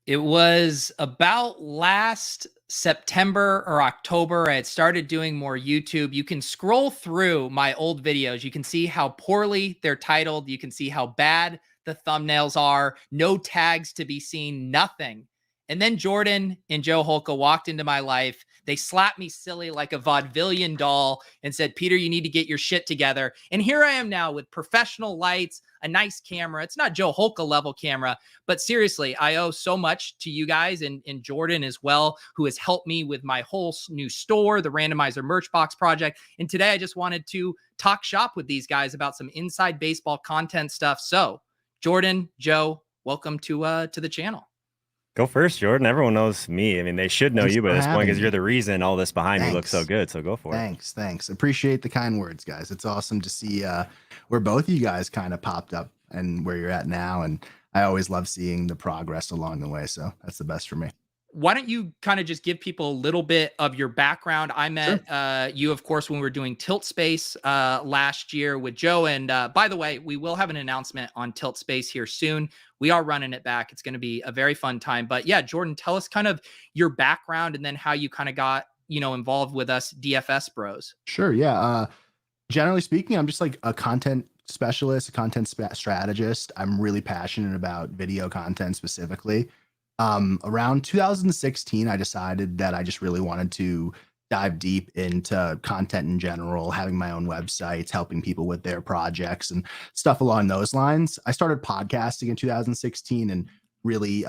It was about last September or October. I had started doing more YouTube. You can scroll through my old videos. You can see how poorly they're titled. You can see how bad the thumbnails are. No tags to be seen, nothing. And then Jordan and Joe Holka walked into my life. They slapped me silly like a vaudevillian doll and said, Peter, you need to get your shit together. And here I am now with professional lights, a nice camera. It's not Joe Holka level camera, but seriously, I owe so much to you guys and Jordan as well, who has helped me with my whole new store, the Randomizer Merch Box project. And today I just wanted to talk shop with these guys about some inside baseball content stuff. So Jordan, Joe, welcome to the channel. Go first, Jordan. Everyone knows me. I mean, they should know Thanks you by for this point having because me. you're the reason all this behind me looks so Thanks. good. So go for it. Thanks. Appreciate the kind words, guys. It's awesome to see where both of you guys kind of popped up and where you're at now. And I always love seeing the progress along the way. So that's the best for me. Why don't you kind of just give people a little bit of your background? I met you, of course, when we were doing Tilt Space last year with Joe. And by the way, we will have an announcement on Tilt Space here soon. We are running it back. It's going to be a very fun time. But yeah, Jordan, tell us kind of your background and then how you kind of got, involved with us DFS bros. Sure. Yeah. Generally speaking, I'm just like a content specialist, a content strategist. I'm really passionate about video content specifically. Around 2016, I decided that I just really wanted to dive deep into content in general, having my own websites, helping people with their projects and stuff along those lines. I started podcasting in 2016 and really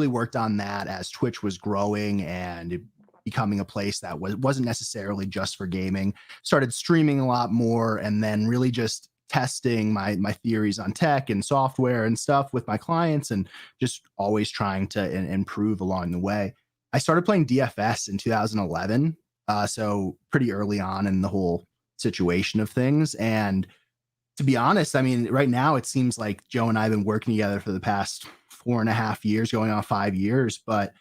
worked on that as Twitch was growing and becoming a place that wasn't necessarily just for gaming. Started streaming a lot more and then really just testing my theories on tech and software and stuff with my clients and just always trying to improve along the way. I started playing DFS in 2011, so pretty early on in the whole situation of things. And to be honest, I mean, right now it seems like Joe and I have been working together for the past 4.5 years, going on 5 years. But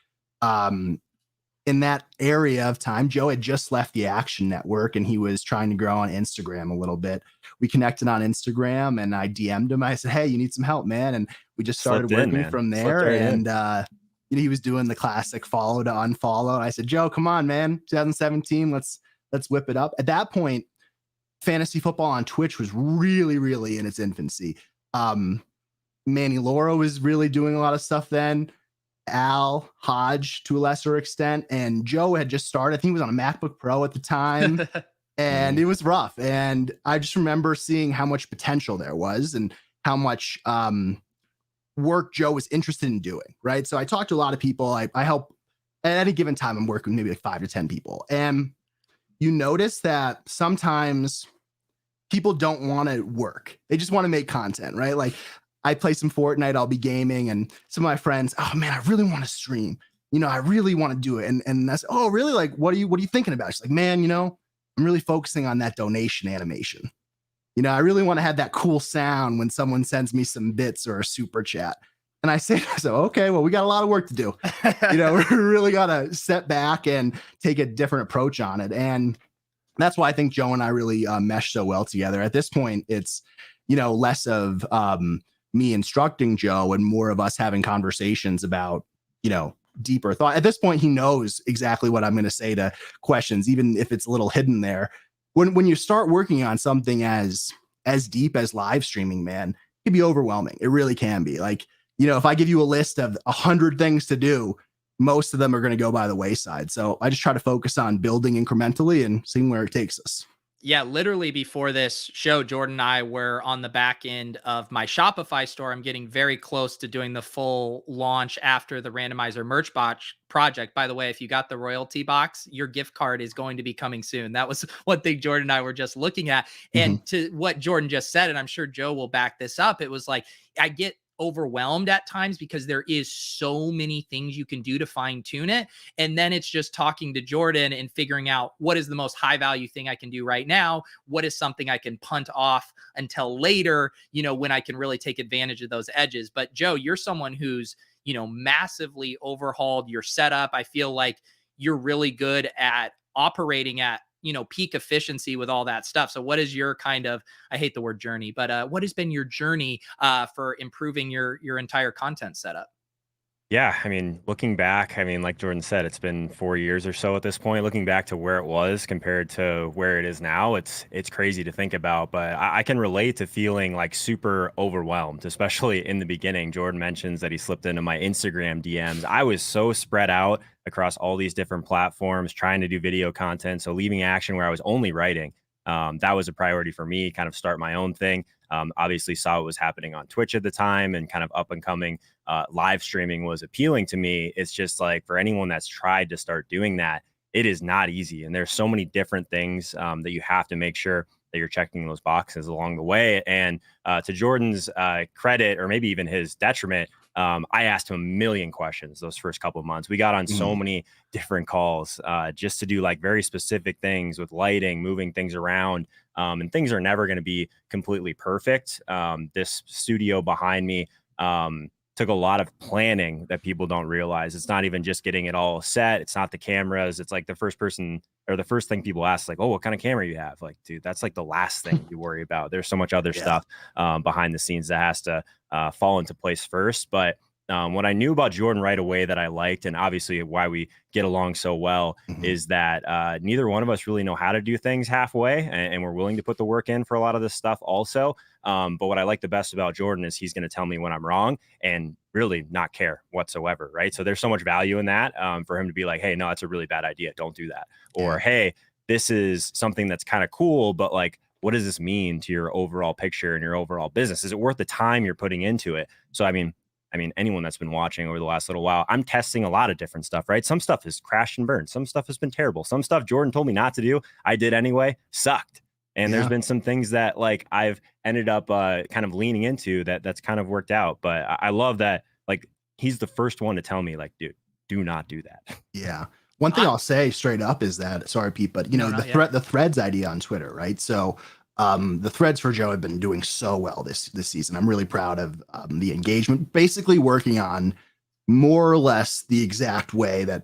in that area of time, Joe had just left the Action Network and he was trying to grow on Instagram a little bit. We connected on Instagram and I DM'd him. I said, hey, you need some help, man. And we just started working from there. And he was doing the classic follow to unfollow. And I said, Joe, come on, man. 2017, let's whip it up. At that point, fantasy football on Twitch was really in its infancy. Manny Laura was really doing a lot of stuff then. Al Hodge to a lesser extent, and Joe had just started. I think he was on a MacBook Pro at the time, and it was rough. And I just remember seeing how much potential there was and how much work Joe was interested in doing. Right. So I talked to a lot of people. I help at any given time. I'm working maybe like 5 to 10 people, and you notice that sometimes people don't want to work; they just want to make content. Right. Like, I play some Fortnite, I'll be gaming, and some of my friends, oh man, I really want to stream. I really want to do it. And that's, oh, really? Like, what are you thinking about? She's like, man, I'm really focusing on that donation animation. I really want to have that cool sound when someone sends me some bits or a super chat. And I say, so, okay, well, we got a lot of work to do. We really got to step back and take a different approach on it. And that's why I think Joe and I really mesh so well together. At this point, it's, less of, me instructing Joe and more of us having conversations about, deeper thought. At this point, he knows exactly what I'm going to say to questions, even if it's a little hidden there. When you start working on something as deep as live streaming, man, it can be overwhelming. It really can be. Like, if I give you a list of 100 things to do, most of them are going to go by the wayside. So I just try to focus on building incrementally and seeing where it takes us. Yeah, literally before this show, Jordan and I were on the back end of my Shopify store. I'm getting very close to doing the full launch after the Randomizer Merch Box project. By the way, if you got the royalty box, your gift card is going to be coming soon. That was one thing Jordan and I were just looking at. And to what Jordan just said, and I'm sure Joe will back this up, it was like, I get overwhelmed at times because there is so many things you can do to fine tune it. And then it's just talking to Jordan and figuring out what is the most high value thing I can do right now. What is something I can punt off until later, when I can really take advantage of those edges. But Joe, you're someone who's, massively overhauled your setup. I feel like you're really good at operating at peak efficiency with all that stuff. So what is your kind of, I hate the word journey, but what has been your journey for improving your entire content setup? Yeah, I mean, looking back, I mean, like Jordan said, it's been 4 years or so at this point. Looking back to where it was compared to where it is now, it's crazy to think about. But I can relate to feeling like super overwhelmed, especially in the beginning. Jordan mentions that he slipped into my Instagram DMs. I was so spread out across all these different platforms, trying to do video content. So leaving Action, where I was only writing, that was a priority for me. Kind of start my own thing. Obviously, saw what was happening on Twitch at the time, and kind of up and coming live streaming was appealing to me. It's just like for anyone that's tried to start doing that, it is not easy. And there's so many different things that you have to make sure that you're checking those boxes along the way. And to Jordan's credit, or maybe even his detriment, I asked him a million questions those first couple of months. We got on so many different calls just to do like very specific things with lighting, moving things around. And things are never going to be completely perfect. This studio behind me took a lot of planning that people don't realize. It's not even just getting it all set. It's not the cameras. It's like the first thing people ask, like, oh, what kind of camera you have? Like, dude, that's like the last thing you worry about. There's so much other stuff behind the scenes that has to fall into place first. But what I knew about Jordan right away that I liked, and obviously why we get along so well, is that neither one of us really know how to do things halfway, and we're willing to put the work in for a lot of this stuff also. But what I like the best about Jordan is he's going to tell me when I'm wrong and really not care whatsoever, right? So there's so much value in that for him to be like, hey, no, that's a really bad idea. Don't do that. Or, hey, this is something that's kind of cool, but like, what does this mean to your overall picture and your overall business? Is it worth the time you're putting into it? So, I mean, anyone that's been watching over the last little while, I'm testing a lot of different stuff, right? Some stuff has crashed and burned. Some stuff has been terrible. Some stuff Jordan told me not to do, I did anyway, sucked. And there's been some things that like I've ended up kind of leaning into that's kind of worked out. But I love that, like, he's the first one to tell me, like, dude, do not do that. Yeah. One thing I'll say straight up is that, sorry, Pete, but you know, the threads idea on Twitter, right? So the threads for Joe have been doing so well this season. I'm really proud of the engagement, basically working on more or less the exact way that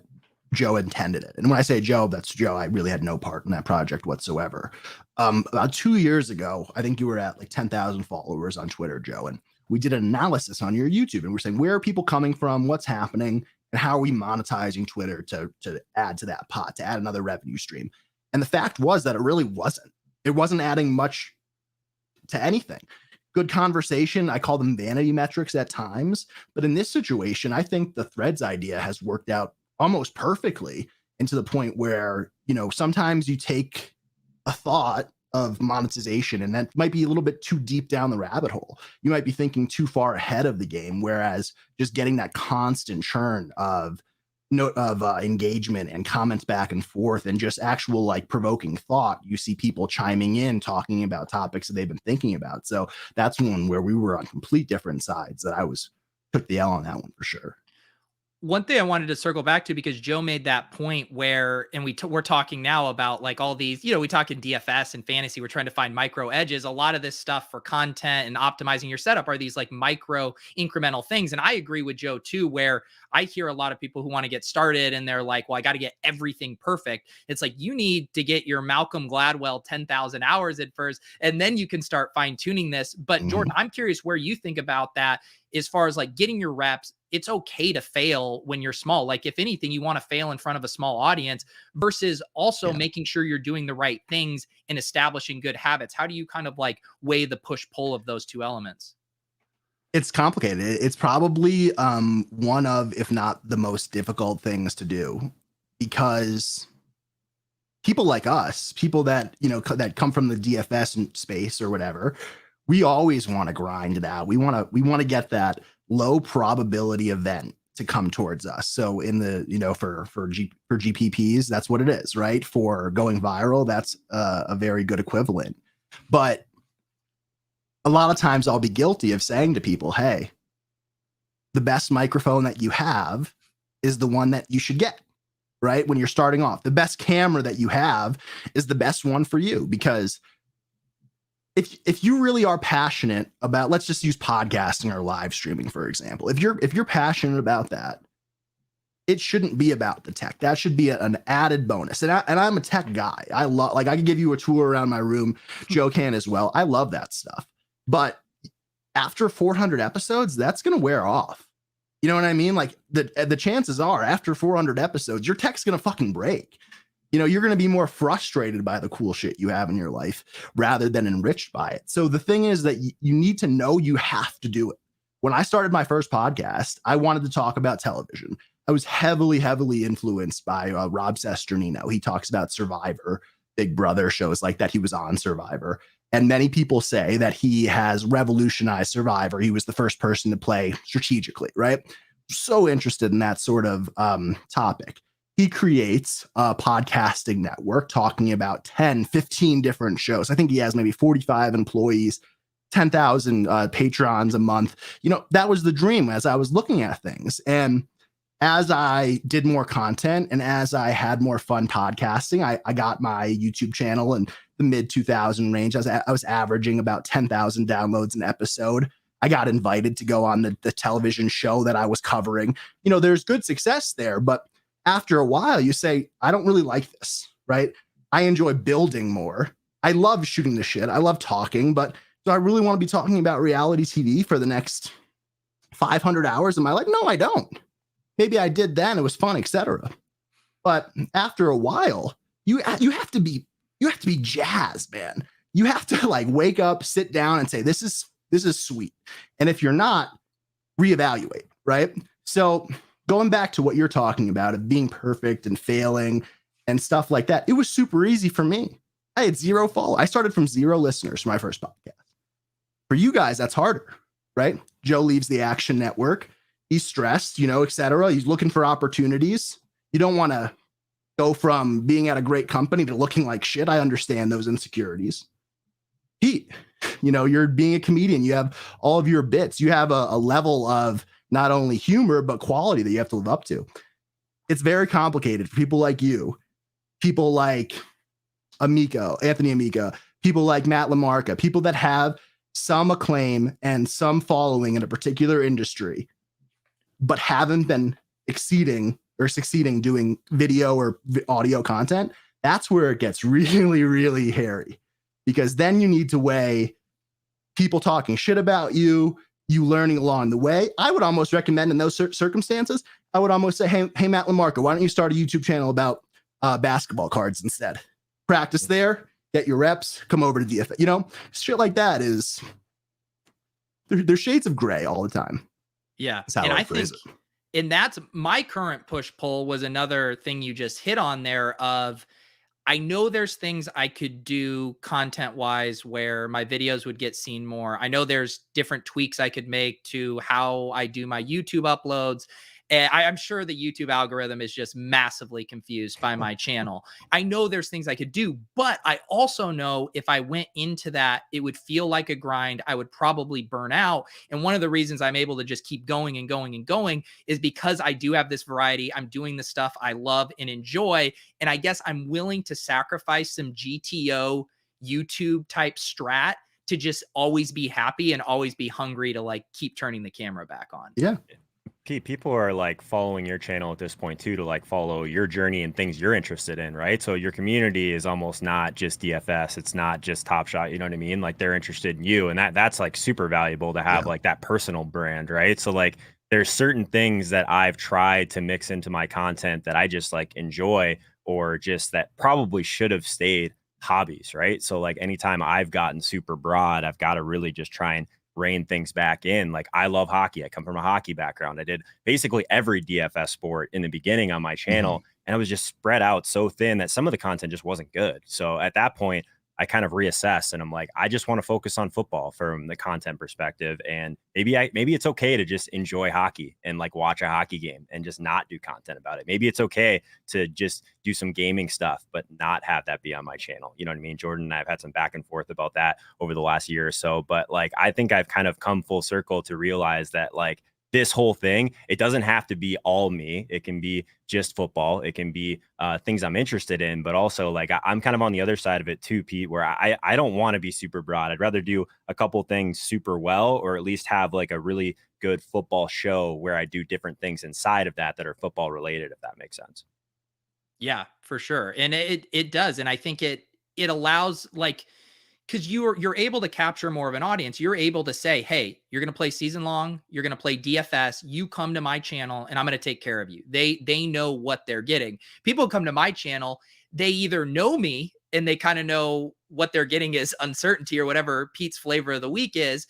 Joe intended it. And when I say Joe, that's Joe. I really had no part in that project whatsoever. About 2 years ago, I think you were at like 10,000 followers on Twitter, Joe, and we did an analysis on your YouTube, and we're saying, where are people coming from? What's happening? And how are we monetizing Twitter to add to that pot, to add another revenue stream? And the fact was that it really wasn't. It wasn't adding much to anything. Good conversation. I call them vanity metrics at times. But in this situation, I think the threads idea has worked out almost perfectly, and to the point where, you know, sometimes you take a thought of monetization and that might be a little bit too deep down the rabbit hole. You might be thinking too far ahead of the game, whereas just getting that constant churn of engagement and comments back and forth and just actual like provoking thought, you see people chiming in, talking about topics that they've been thinking about. So that's one where we were on complete different sides that took the L on that one for sure. One thing I wanted to circle back to, because Joe made that point where, and we're talking now about like all these, you know, we talk in DFS and fantasy, we're trying to find micro edges. A lot of this stuff for content and optimizing your setup are these like micro incremental things. And I agree with Joe too, where I hear a lot of people who want to get started and they're like, well, I got to get everything perfect. It's like, you need to get your Malcolm Gladwell 10,000 hours at first, and then you can start fine tuning this. But Jordan, I'm curious where you think about that as far as like getting your reps. It's okay to fail when you're small. Like, if anything, you want to fail in front of a small audience versus also making sure you're doing the right things and establishing good habits. How do you kind of like weigh the push pull of those two elements? It's complicated. It's probably one of, if not the most difficult things to do, because people like us, people that, you know, that come from the DFS space or whatever, we always want to grind it out. We want to get that low probability event to come towards us. So in the, you know, for GPPs, that's what it is, right? For going viral, that's a very good equivalent. But a lot of times I'll be guilty of saying to people, hey, the best microphone that you have is the one that you should get, right? When you're starting off, the best camera that you have is the best one for you, because if you really are passionate about, let's just use podcasting or live streaming, for example, if you're passionate about that, it shouldn't be about the tech. That should be an added bonus. And I'm a tech guy. I love, like, I can give you a tour around my room. Joe can as well. I love that stuff. But after 400 episodes, that's going to wear off. You know what I mean? Like the chances are after 400 episodes, your tech's going to fucking break. You know, you're going to be more frustrated by the cool shit you have in your life rather than enriched by it. So the thing is that you need to know you have to do it. When I started my first podcast, I wanted to talk about television. I was heavily, heavily influenced by Rob Sesternino. He talks about Survivor, Big Brother, shows like that. He was on Survivor. And many people say that he has revolutionized Survivor. He was the first person to play strategically, right? So interested in that sort of topic. He creates a podcasting network talking about 10, 15 different shows. I think he has maybe 45 employees, 10,000 patrons a month. You know, that was the dream as I was looking at things. And as I did more content and as I had more fun podcasting, I got my YouTube channel in the mid 2000 range. I was averaging about 10,000 downloads an episode. I got invited to go on the television show that I was covering. You know, there's good success there, but after a while, you say, I don't really like this, right? I enjoy building more. I love shooting the shit. I love talking, but do I really want to be talking about reality TV for the next 500 hours of my life? No, I don't. Maybe I did then. It was fun, etc. But after a while, you have to be jazzed, man. You have to like wake up, sit down, and say, this is sweet. And if you're not, reevaluate, right? So going back to what you're talking about of being perfect and failing and stuff like that, it was super easy for me. I had zero follow. I started from 0 listeners for my first podcast. For you guys, that's harder, right? Joe leaves the Action Network. He's stressed, you know, etc. He's looking for opportunities. You don't want to go from being at a great company to looking like shit. I understand those insecurities. Pete, you know, you're being a comedian. You have all of your bits. You have a level of not only humor, but quality that you have to live up to. It's very complicated for people like you, people like Anthony Amico, people like Matt LaMarca, people that have some acclaim and some following in a particular industry, but haven't been succeeding doing video or audio content. That's where it gets really, really hairy, because then you need to weigh people talking shit about you learning along the way. I would almost recommend in those circumstances, I would almost say, hey, Matt LaMarca, why don't you start a YouTube channel about basketball cards instead? Practice there, get your reps, come over to DFA. You know, shit like that is, there's shades of gray all the time. Yeah. That's how and I think, phrase it. and that's my current push-pull was another thing you just hit on there of, I know there's things I could do content-wise where my videos would get seen more. I know there's different tweaks I could make to how I do my YouTube uploads. And I'm sure the YouTube algorithm is just massively confused by my channel. I know there's things I could do, but I also know if I went into that, it would feel like a grind. I would probably burn out. And one of the reasons I'm able to just keep going and going and going is because I do have this variety. I'm doing the stuff I love and enjoy. And I guess I'm willing to sacrifice some GTO YouTube type strat to just always be happy and always be hungry to like keep turning the camera back on. Yeah. People are like following your channel at this point too, to like follow your journey and things you're interested in, right? So your community is almost not just DFS, it's not just Top Shot, you know what I mean? Like they're interested in you, and that's like super valuable to have like that personal brand, right? So like there's certain things that I've tried to mix into my content that I just like enjoy, or just that probably should have stayed hobbies, right? So like anytime I've gotten super broad, I've got to really just try and rein things back in. Like I love hockey. I come from a hockey background. I did basically every DFS sport in the beginning on my channel, and I was just spread out so thin that some of the content just wasn't good. So at that point, I kind of reassessed, and I'm like, I just want to focus on football from the content perspective. And maybe it's okay to just enjoy hockey and like watch a hockey game and just not do content about it. Maybe it's okay to just do some gaming stuff, but not have that be on my channel. You know what I mean? Jordan and I have had some back and forth about that over the last year or so, but like, I think I've kind of come full circle to realize that like, this whole thing, it doesn't have to be all me. It can be just football. It can be things I'm interested in, but also like I'm kind of on the other side of it too, Pete, where I don't want to be super broad. I'd rather do a couple things super well, or at least have like a really good football show where I do different things inside of that are football related, if that makes sense. Yeah, for sure. And it does. And I think it allows, like, because you're able to capture more of an audience. You're able to say, hey, you're going to play season long, you're going to play DFS, you come to my channel and I'm going to take care of you. They know what they're getting. People come to my channel, they either know me and they kind of know what they're getting is uncertainty or whatever Pete's flavor of the week is,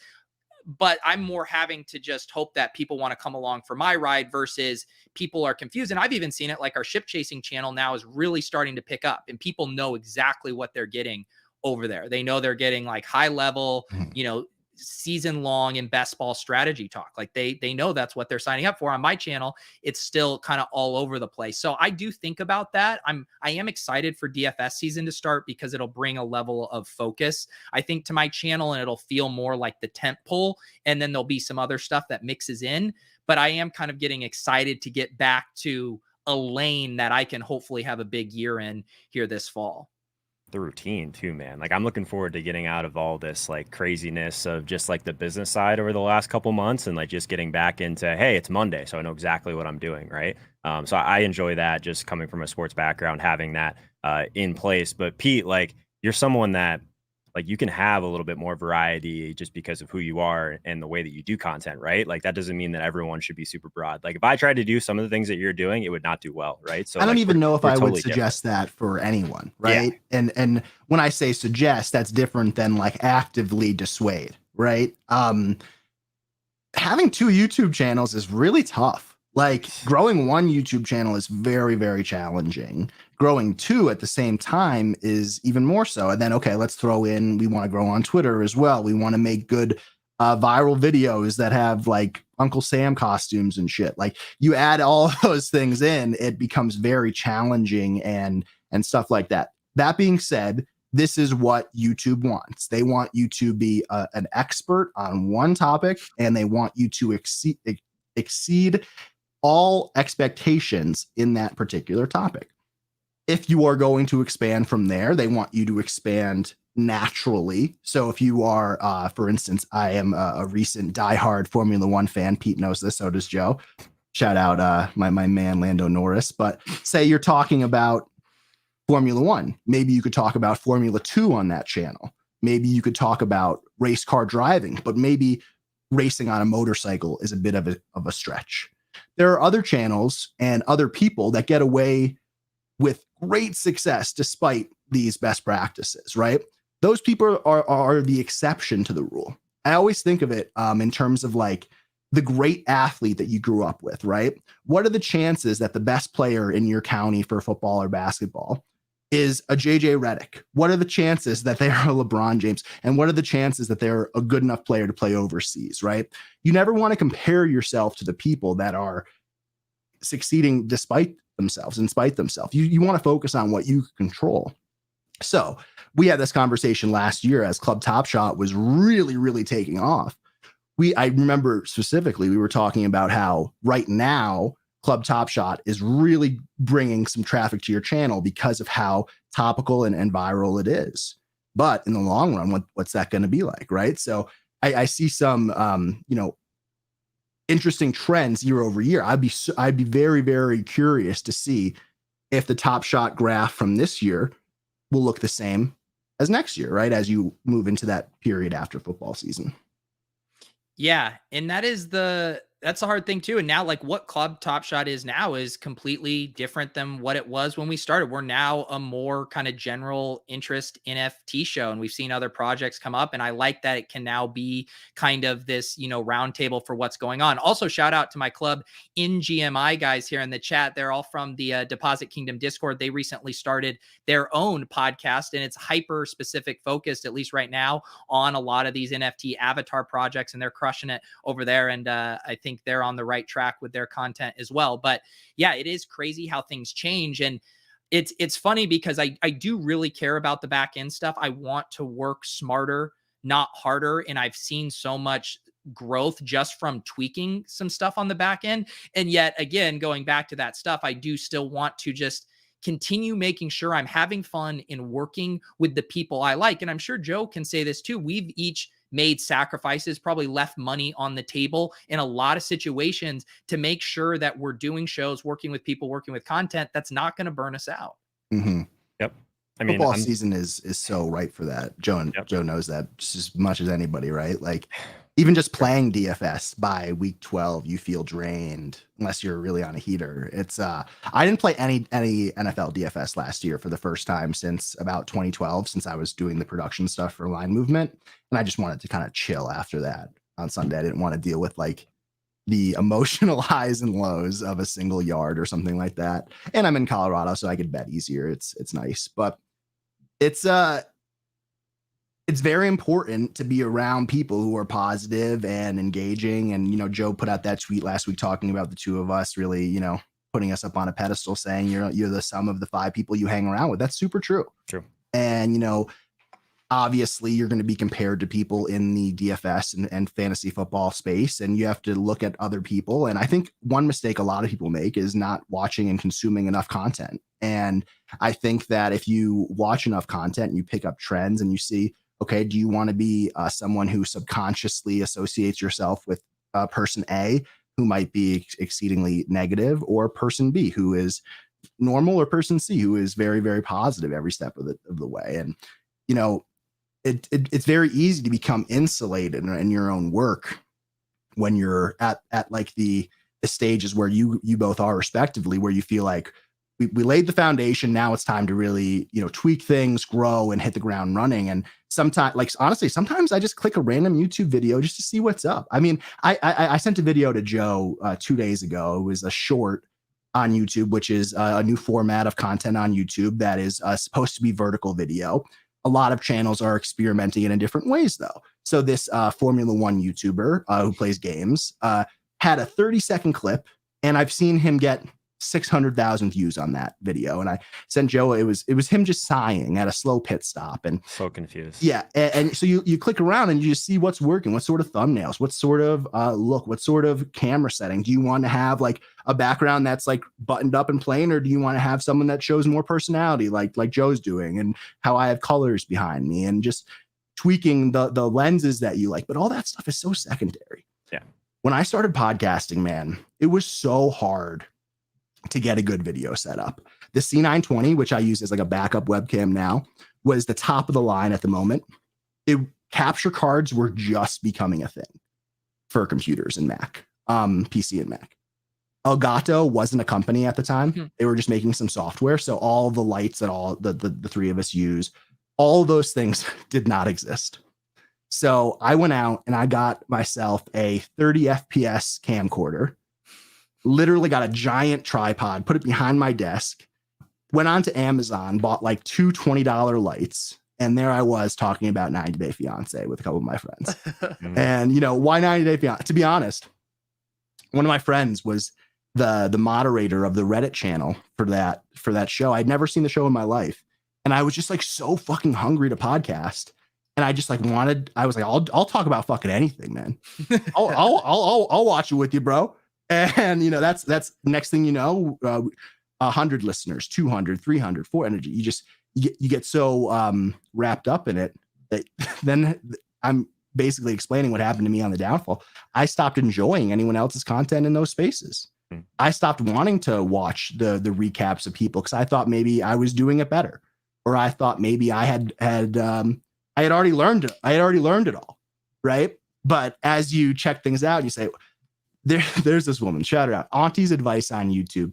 but I'm more having to just hope that people want to come along for my ride versus people are confused. And I've even seen it, like our ship chasing channel now is really starting to pick up and people know exactly what they're getting over there. They know they're getting like high level, season long and best ball strategy talk. Like they know that's what they're signing up for. On my channel, it's still kind of all over the place. So I do think about that. I am excited for DFS season to start because it'll bring a level of focus, I think, to my channel, and it'll feel more like the tent pole. And then there'll be some other stuff that mixes in. But I am kind of getting excited to get back to a lane that I can hopefully have a big year in here this fall. The routine too, man. Like I'm looking forward to getting out of all this like craziness of just like the business side over the last couple months and like just getting back into, hey, it's Monday, so I know exactly what I'm doing, right? So I enjoy that, just coming from a sports background, having that in place. But Pete, like you're someone that like you can have a little bit more variety just because of who you are and the way that you do content, right? Like that doesn't mean that everyone should be super broad. Like if I tried to do some of the things that you're doing, it would not do well, right? So I don't like, even know if we're I would totally suggest that for anyone, right? Yeah. And when I say suggest, that's different than like actively dissuade, right? Having two YouTube channels is really tough. Like growing one YouTube channel is very, very challenging. Growing two at the same time is even more so. And then, okay, let's throw in, we want to grow on Twitter as well. We want to make good viral videos that have like Uncle Sam costumes and shit. Like you add all those things in, it becomes very challenging and stuff like that. That being said, this is what YouTube wants. They want you to be an expert on one topic, and they want you to exceed all expectations in that particular topic. If you are going to expand from there, they want you to expand naturally. So if you are, for instance, I am a recent diehard Formula One fan. Pete knows this, so does Joe. Shout out my man, Lando Norris. But say you're talking about Formula One. Maybe you could talk about Formula 2 on that channel. Maybe you could talk about race car driving, but maybe racing on a motorcycle is a bit of a stretch. There are other channels and other people that get away with great success despite these best practices, right? Those people are the exception to the rule. I always think of it in terms of like the great athlete that you grew up with, right? What are the chances that the best player in your county for football or basketball is a JJ Redick? What are the chances that they are a LeBron James? And what are the chances that they're a good enough player to play overseas, right? You never want to compare yourself to the people that are succeeding despite themselves, in spite themselves. You want to focus on what you control. So we had this conversation last year as Club Top Shot was really, really taking off. I remember specifically, we were talking about how right now Club Top Shot is really bringing some traffic to your channel because of how topical and viral it is. But in the long run, what's that going to be like, right? So I see some, interesting trends year over year. I'd be very, very curious to see if the Top Shot graph from this year will look the same as next year, right? As you move into that period after football season. Yeah, and that's the hard thing too. And now, like what Club Top Shot is now is completely different than what it was when we started. We're now a more kind of general interest NFT show, and we've seen other projects come up. And I like that it can now be kind of this, roundtable for what's going on. Also, shout out to my club in GMI guys here in the chat. They're all from the Deposit Kingdom Discord. They recently started their own podcast, and it's hyper specific focused, at least right now, on a lot of these NFT avatar projects, and they're crushing it over there. And I think they're on the right track with their content as well. But yeah, it is crazy how things change. And it's funny because I do really care about the back end stuff. I want to work smarter, not harder. And I've seen so much growth just from tweaking some stuff on the back end. And yet again, going back to that stuff, I do still want to just continue making sure I'm having fun in working with the people I like. And I'm sure Joe can say this too. We've each made sacrifices, probably left money on the table in a lot of situations to make sure that we're doing shows, working with people, working with content that's not going to burn us out. Mm-hmm. Yep. I mean, Football season is so ripe for that. Joe knows that just as much as anybody, right? Like even just playing DFS by week 12, you feel drained unless you're really on a heater. It's I didn't play any NFL DFS last year for the first time since about 2012, since I was doing the production stuff for Line Movement, and I just wanted to kind of chill after that on Sunday. I didn't want to deal with like the emotional highs and lows of a single yard or something like that. And I'm in Colorado, so I could bet easier. It's nice, but it's very important to be around people who are positive and engaging. And, you know, Joe put out that tweet last week talking about the two of us really, you know, putting us up on a pedestal, saying you're the sum of the 5 people you hang around with. That's super true. True. And, you know, obviously you're going to be compared to people in the DFS and fantasy football space, and you have to look at other people. And I think one mistake a lot of people make is not watching and consuming enough content. And I think that if you watch enough content and you pick up trends and you see, okay, do you want to be someone who subconsciously associates yourself with person A, who might be exceedingly negative, or person B, who is normal, or person C, who is very, very positive every step of the way? And, you know, it's very easy to become insulated in your own work when you're at like the stages where you both are respectively, where you feel like we laid the foundation. Now it's time to really, you know, tweak things, grow, and hit the ground running. And sometimes, like, honestly, sometimes I just click a random YouTube video just to see what's up. I mean, I sent a video to Joe 2 days ago. It was a short on YouTube, which is a new format of content on YouTube that is supposed to be vertical video. A lot of channels are experimenting it in different ways, though. So this Formula One YouTuber who plays games had a 30-second clip, and I've seen him get 600,000 views on that video. And I sent Joe, it was him just sighing at a slow pit stop. And so confused. Yeah. And so you click around and you just see what's working, what sort of thumbnails, what sort of look, what sort of camera setting. Do you want to have like a background that's like buttoned up and plain, or do you want to have someone that shows more personality like Joe's doing, and how I have colors behind me, and just tweaking the lenses that you like? But all that stuff is so secondary. Yeah. When I started podcasting, man, it was so hard to get a good video set up. The C920, which I use as like a backup webcam now, was the top of the line at the moment. Capture cards were just becoming a thing for computers and Mac, PC and Mac. Elgato wasn't a company at the time. They were just making some software. So all the lights that all the 3 of us use, all those things did not exist. So I went out and I got myself a 30 FPS camcorder, literally got a giant tripod, put it behind my desk, went on to Amazon, bought like 2 $20 lights. And there I was talking about 90 Day Fiance with a couple of my friends. And, you know, why 90 Day Fiance? To be honest, one of my friends was the moderator of the Reddit channel for that show. I'd never seen the show in my life. And I was just like so fucking hungry to podcast. And I just like I was like, I'll talk about fucking anything, man. I'll watch it with you, bro. And, you know, that's next thing you know, 100 listeners, 200, 300, 400. You get so wrapped up in it that then I'm basically explaining what happened to me on the downfall. I stopped enjoying anyone else's content in those spaces. I stopped wanting to watch the recaps of people because I thought maybe I was doing it better, or I thought maybe I had already learned it. I had already learned it all, right? But as you check things out, you say, there's this woman, shout her out, Auntie's Advice on YouTube,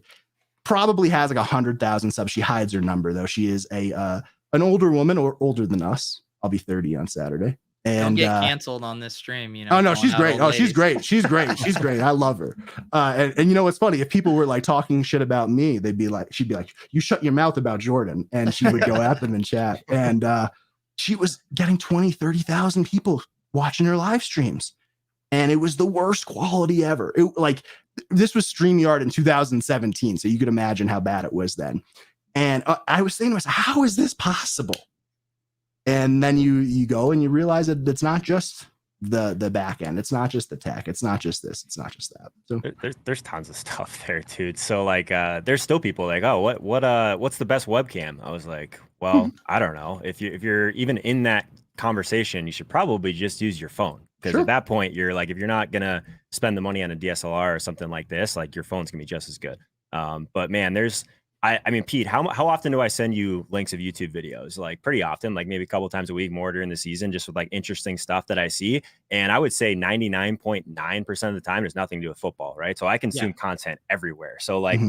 probably has like 100,000 subs. She hides her number though. She is an older woman, or older than us. I'll be 30 on Saturday. And don't get canceled on this stream, you know. Oh no, she's great. Oh, she's great. She's great. She's great. I love her. And you know what's funny? If people were like talking shit about me, she'd be like, "You shut your mouth about Jordan," and she would go at them in chat. And she was getting 20, 30,000 people watching her live streams, and it was the worst quality ever. This was StreamYard in 2017, so you could imagine how bad it was then. And I was saying to myself, how is this possible? And then you go and you realize that it's not just the back end. It's not just the tech. It's not just this. It's not just that. So there's tons of stuff there, dude. So like, there's still people like, oh, what's the best webcam? I was like, well, I don't know. If you're even in that conversation, you should probably just use your phone, because at that point you're like, if you're not gonna spend the money on a DSLR or something like this, like your phone's gonna be just as good. But man, there's I mean, Pete, how often do I send you links of YouTube videos? Like pretty often, like maybe a couple times a week, more during the season, just with like interesting stuff that I see. And I would say 99.9% of the time, there's nothing to do with football, right? So I consume content everywhere. So like,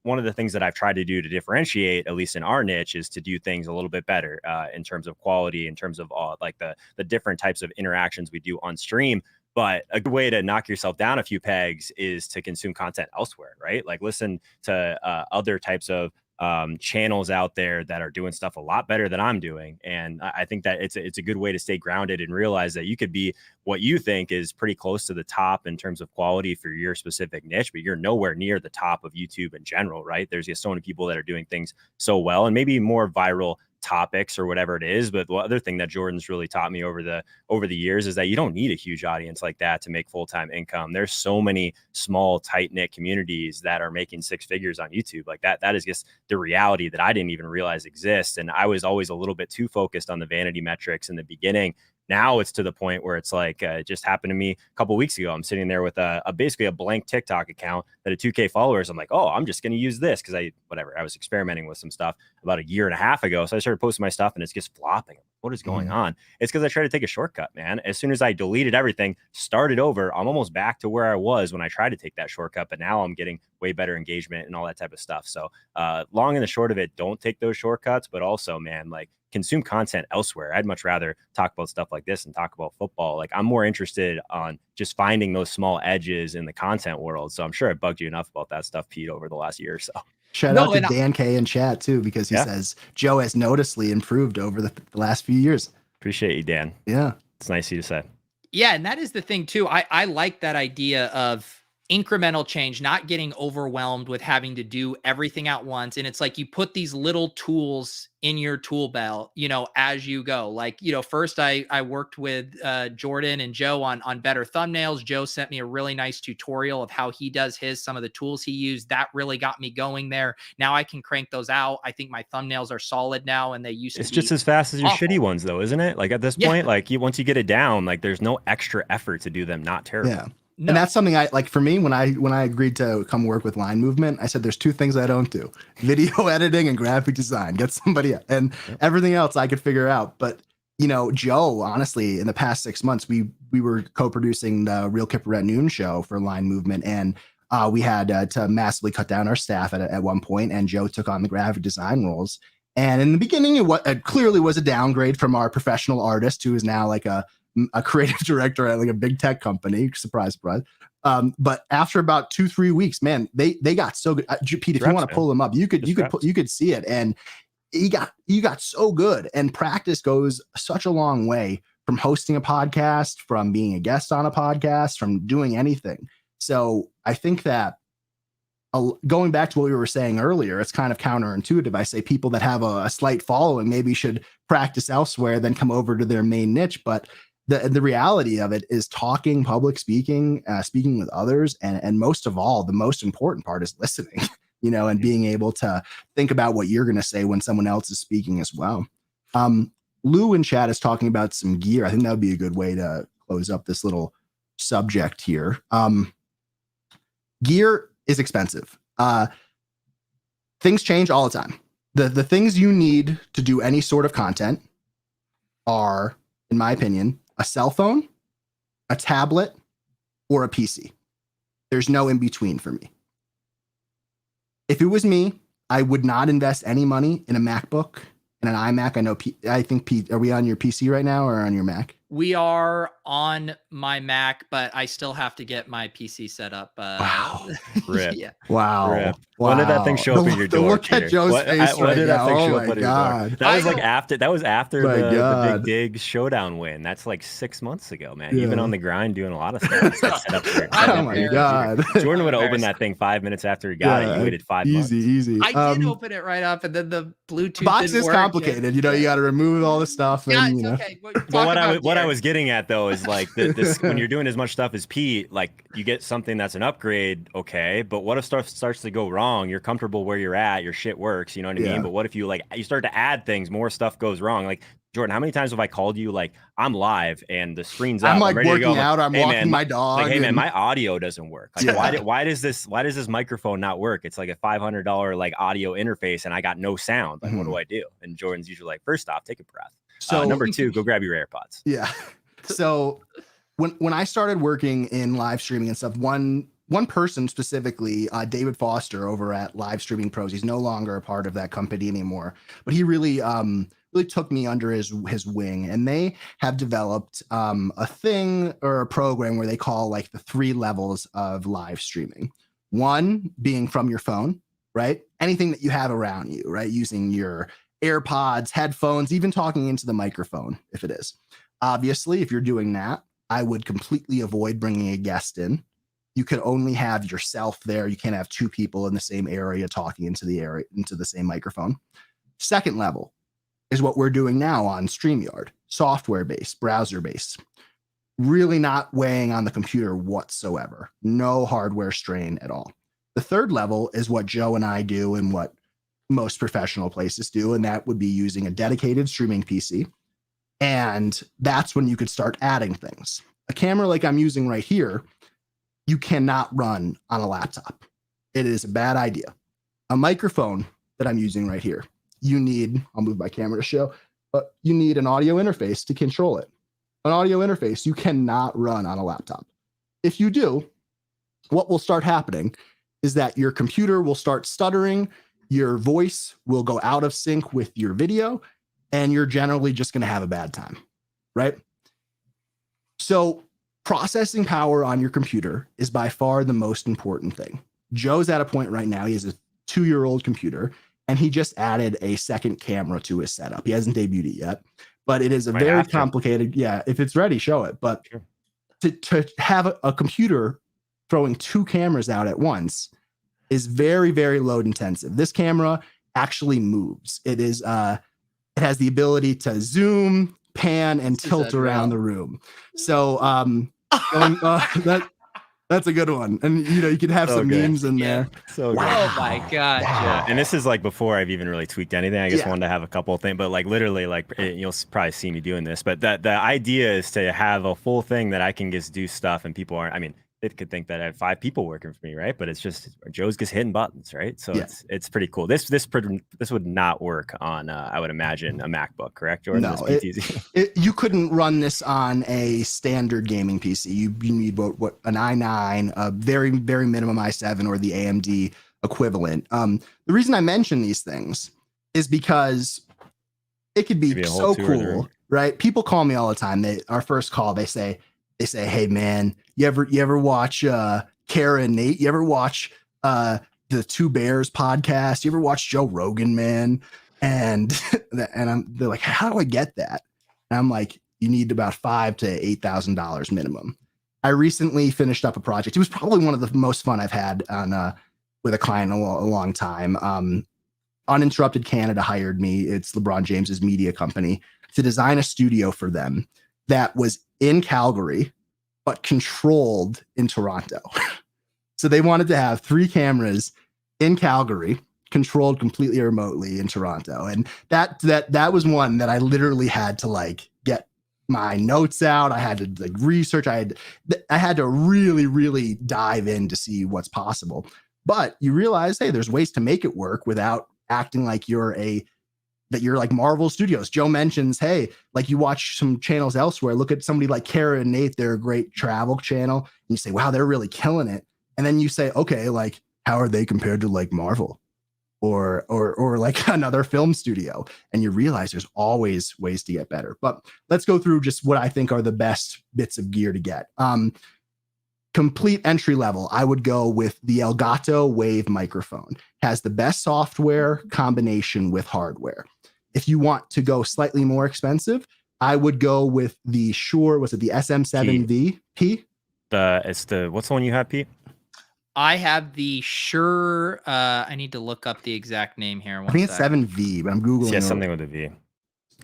one of the things that I've tried to do to differentiate, at least in our niche, is to do things a little bit better in terms of quality, in terms of like the different types of interactions we do on stream. But a good way to knock yourself down a few pegs is to consume content elsewhere, right? Like listen to other types of channels out there that are doing stuff a lot better than I'm doing. And I think that it's a good way to stay grounded and realize that you could be what you think is pretty close to the top in terms of quality for your specific niche, but you're nowhere near the top of YouTube in general, right? There's just so many people that are doing things so well and maybe more viral topics or whatever it is. But the other thing that Jordan's really taught me over the years is that you don't need a huge audience like that to make full-time income. There's so many small, tight-knit communities that are making six figures on YouTube. Like that is just the reality that I didn't even realize exists. And I was always a little bit too focused on the vanity metrics in the beginning. Now it's to the point where it's like it just happened to me a couple of weeks ago. I'm sitting there with basically a blank TikTok account that had 2K followers. I'm like, oh, I'm just going to use this because I was experimenting with some stuff about a year and a half ago. So I started posting my stuff and it's just flopping. What is going on? It's because I tried to take a shortcut, man. As soon as I deleted everything, started over, I'm almost back to where I was when I tried to take that shortcut. But now I'm getting way better engagement and all that type of stuff. So long and the short of it, don't take those shortcuts. But also, man, like, consume content elsewhere. I'd much rather talk about stuff like this and talk about football. Like I'm more interested on just finding those small edges in the content world. So I'm sure I bugged you enough about that stuff, Pete, over the last year or so. Shout out to Dan K in chat too, because he says Joe has noticeably improved over the last few years. Appreciate you, Dan. Yeah. It's nice of you to say. Yeah. And that is the thing too. I like that idea of incremental change, not getting overwhelmed with having to do everything at once. And it's like you put these little tools in your tool belt, as you go. Like, first I worked with Jordan and Joe on better thumbnails. Joe sent me a really nice tutorial of how he does some of the tools he used. That really got me going there. Now I can crank those out. I think my thumbnails are solid now, and they used to be just as fast as your shitty ones though, isn't it? Like at this point, like once you get it down, like there's no extra effort to do them not terrible. Yeah. No. And that's something I like for me when I agreed to come work with Line Movement. I said there's two things I don't do: video editing and graphic design. Get somebody else. And everything else I could figure out. But Joe, honestly, in the past 6 months, we were co-producing the Real Kipper at Noon show for Line Movement, and we had to massively cut down our staff at one point, and Joe took on the graphic design roles. And in the beginning, it clearly was a downgrade from our professional artist, who is now like a creative director at like a big tech company. Surprise, surprise. But after about 2-3 weeks, man, they got so good. Pete, if you want to pull them up, you could see it. And you got so good. And practice goes such a long way from hosting a podcast, from being a guest on a podcast, from doing anything. So I think that going back to what we were saying earlier, it's kind of counterintuitive. I say people that have a slight following maybe should practice elsewhere, then come over to their main niche. But the reality of it is talking, public speaking, speaking with others. And most of all, the most important part is listening, and being able to think about what you're going to say when someone else is speaking as well. Lou in chat is talking about some gear. I think that would be a good way to close up this little subject here. Gear is expensive. Things change all the time. The things you need to do any sort of content are, in my opinion, a cell phone, a tablet, or a PC. There's no in between for me. If it was me, I would not invest any money in a MacBook and an iMac. I think Pete, are we on your PC right now or on your Mac? We are on my Mac, but I still have to get my PC set up. Wow. Rip. Yeah. Wow. Rip. When did that thing show up in your door? Look at Joe's face when right did now. that thing show Oh up my in your God. door? That was after the Big Dig Showdown win. That's like 6 months ago, man. You've been on the grind doing a lot of stuff. Set up Oh my God. Jordan would have opened that thing 5 minutes after he got it. You waited 5 months. Easy. I did open it right up, and then the Bluetooth box is complicated. You got to remove all the stuff. Yeah, and, it's okay. Well, what I was getting at though is like this when you're doing as much stuff as Pete, like you get something that's an upgrade, okay, but what if stuff starts to go wrong? You're comfortable where you're at, your shit works, you know what I mean? But what if you start to add things, more stuff goes wrong? Like Jordan, how many times have I called you like I'm live and the screen's up? I'm like ready to working go. out. I'm Hey, walking man, my dog. Like, hey man, and- my audio doesn't work. Like, Yeah. why does this microphone not work? It's like a $500 like audio interface, and I got no sound. Like, what do I do? And Jordan's usually like, first off, take a breath. So Number two, go grab your AirPods. yeah. So when I started working in live streaming and stuff, one person specifically, David Foster over at Live Streaming Pros, he's no longer a part of that company anymore, but he really really took me under his wing, and they have developed a thing or a program where they call like the 3 levels of live streaming. One being from your phone, right? Anything that you have around you, right? Using your AirPods, headphones, even talking into the microphone, if it is. Obviously, if you're doing that, I would completely avoid bringing a guest in. You could only have yourself there. You can't have 2 people in the same area talking into the same microphone. Second level is what we're doing now on StreamYard, software-based, browser-based, really not weighing on the computer whatsoever. No hardware strain at all. The third level is what Joe and I do and what most professional places do, and that would be using a dedicated streaming PC. And that's when you could start adding things. A camera like I'm using right here, you cannot run on a laptop. It is a bad idea. A microphone that I'm using right here, you need, I'll move my camera to show, but you need an audio interface to control it. An audio interface you cannot run on a laptop. If you do, what will start happening is that your computer will start stuttering, your voice will go out of sync with your video, and you're generally just going to have a bad time, right? So processing power on your computer is by far the most important thing. Joe's at a point right now, he has a 2-year-old computer, and he just added a second camera to his setup. He hasn't debuted it yet, but it is a very complicated, yeah, if it's ready, show it. But sure. to have a computer throwing 2 cameras out at once is very, very load intensive. This camera actually moves. It is, it has the ability to zoom, pan, and tilt around the room. So that's a good one. And you can have some memes in there. So wow. Oh my god. Yeah. And this is like before I've even really tweaked anything. I just wanted to have a couple of things, but like literally, like you'll probably see me doing this, but the idea is to have a full thing that I can just do stuff and people aren't, I mean, it could think that I have 5 people working for me, right? But it's just Joe's just hitting buttons, right? So it's pretty cool. This would not work on I would imagine a MacBook, correct, Jordan? No, you couldn't run this on a standard gaming PC. You need what an i9, a very, very minimum i7, or the AMD equivalent. The reason I mention these things is because it could be so cool, right? People call me all the time. Our first call, they say, hey man, you ever watch Kara and Nate? You ever watch the Two Bears podcast? You ever watch Joe Rogan, man? And they're like, how do I get that? And I'm like, you need about $5,000 to $8,000 minimum. I recently finished up a project. It was probably one of the most fun I've had on with a client in a long time. Uninterrupted Canada hired me. It's LeBron James's media company to design a studio for them that was in Calgary, but controlled in Toronto. So they wanted to have 3 cameras in Calgary, controlled completely remotely in Toronto. And that was one that I literally had to like get my notes out. I had to like research. I had to really, really dive in to see what's possible. But you realize, hey, there's ways to make it work without acting like you're like Marvel Studios. Joe mentions, hey, like you watch some channels elsewhere. Look at somebody like Kara and Nate. They're a great travel channel. And you say, wow, they're really killing it. And then you say, okay, like how are they compared to like Marvel or like another film studio? And you realize there's always ways to get better. But let's go through just what I think are the best bits of gear to get. Complete entry level, I would go with the Elgato Wave microphone. Has the best software combination with hardware. If you want to go slightly more expensive, I would go with the Shure, was it the SM7V P? What's the one you have, Pete? I have the Shure. I need to look up the exact name here. I think it's 7V, but I'm Googling. Yeah, something with a V.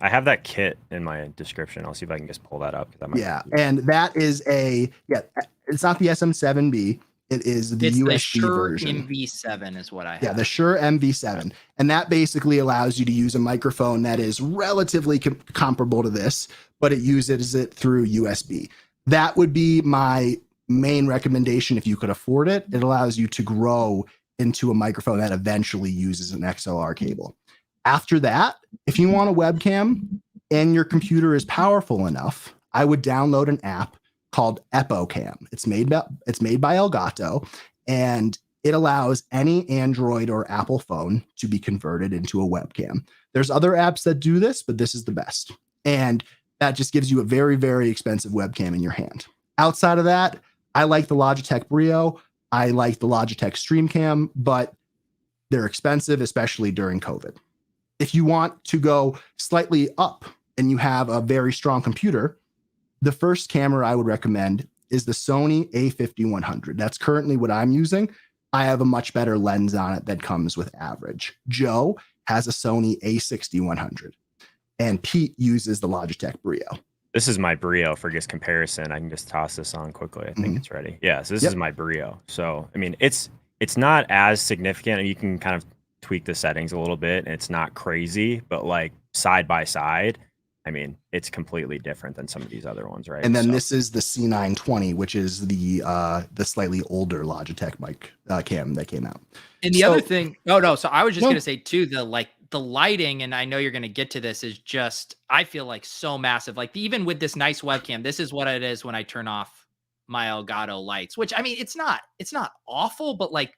I have that kit in my description. I'll see if I can just pull that up. Yeah, and that is it's not the SM7B. It is the It's the USB Shure version. MV7 is what I have. Yeah, the Shure MV7. And that basically allows you to use a microphone that is relatively comparable to this, but it uses it through USB. That would be my main recommendation if you could afford it. It allows you to grow into a microphone that eventually uses an XLR cable. After that, if you want a webcam and your computer is powerful enough, I would download an app called EpoCam. It's made by Elgato, and it allows any Android or Apple phone to be converted into a webcam. There's other apps that do this, but this is the best. And that just gives you a very, very expensive webcam in your hand. Outside of that, I like the Logitech Brio. I like the Logitech StreamCam, but they're expensive, especially during COVID. If you want to go slightly up and you have a very strong computer, the first camera I would recommend is the Sony A5100. That's currently what I'm using. I have a much better lens on it that comes with average. Joe has a Sony A6100, and Pete uses the Logitech Brio. This is my Brio for just comparison. I can just toss this on quickly. I think it's ready. Yeah, so this is my Brio. So, I mean, it's not as significant. You can kind of tweak the settings a little bit, and it's not crazy, but like side by side, I mean, it's completely different than some of these other ones, right? And then this is the C920, which is the slightly older Logitech mic cam that came out. And the other thing, so I was just gonna say too, the lighting, and I know you're gonna get to this, is just, I feel like so massive. Like even with this nice webcam, this is what it is when I turn off my Elgato lights, which I mean, it's not awful, but like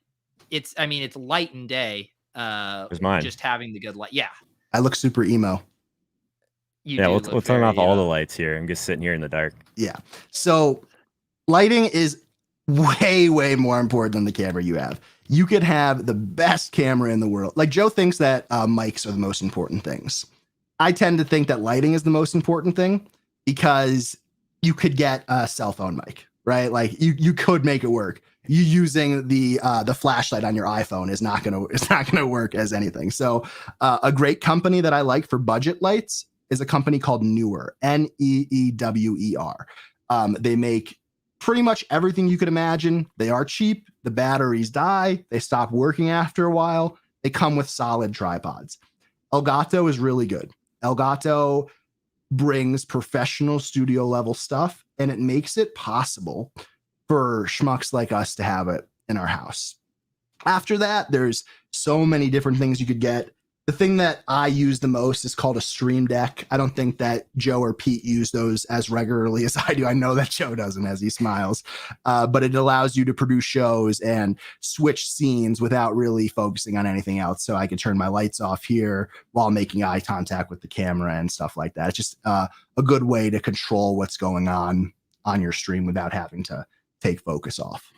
it's light and day. Just having the good light. Yeah. I look super emo. We'll turn off all the lights here. I'm just sitting here in the dark. Yeah. So lighting is way, way more important than the camera you have. You could have the best camera in the world. Like Joe thinks that mics are the most important things. I tend to think that lighting is the most important thing because you could get a cell phone mic, right? Like you could make it work. You using the flashlight on your iPhone is not gonna work as anything. So a great company that I like for budget lights is a company called Neewer, Neewer. They make pretty much everything you could imagine. They are cheap. The batteries die. They stop working after a while. They come with solid tripods. Elgato is really good. Elgato brings professional studio level stuff, and it makes it possible for schmucks like us to have it in our house. After that, there's so many different things you could get. The thing that I use the most is called a Stream Deck. I don't think that Joe or Pete use those as regularly as I do. I know that Joe doesn't, as he smiles. But it allows you to produce shows and switch scenes without really focusing on anything else. So I can turn my lights off here while making eye contact with the camera and stuff like that. It's just a good way to control what's going on your stream without having to take focus off.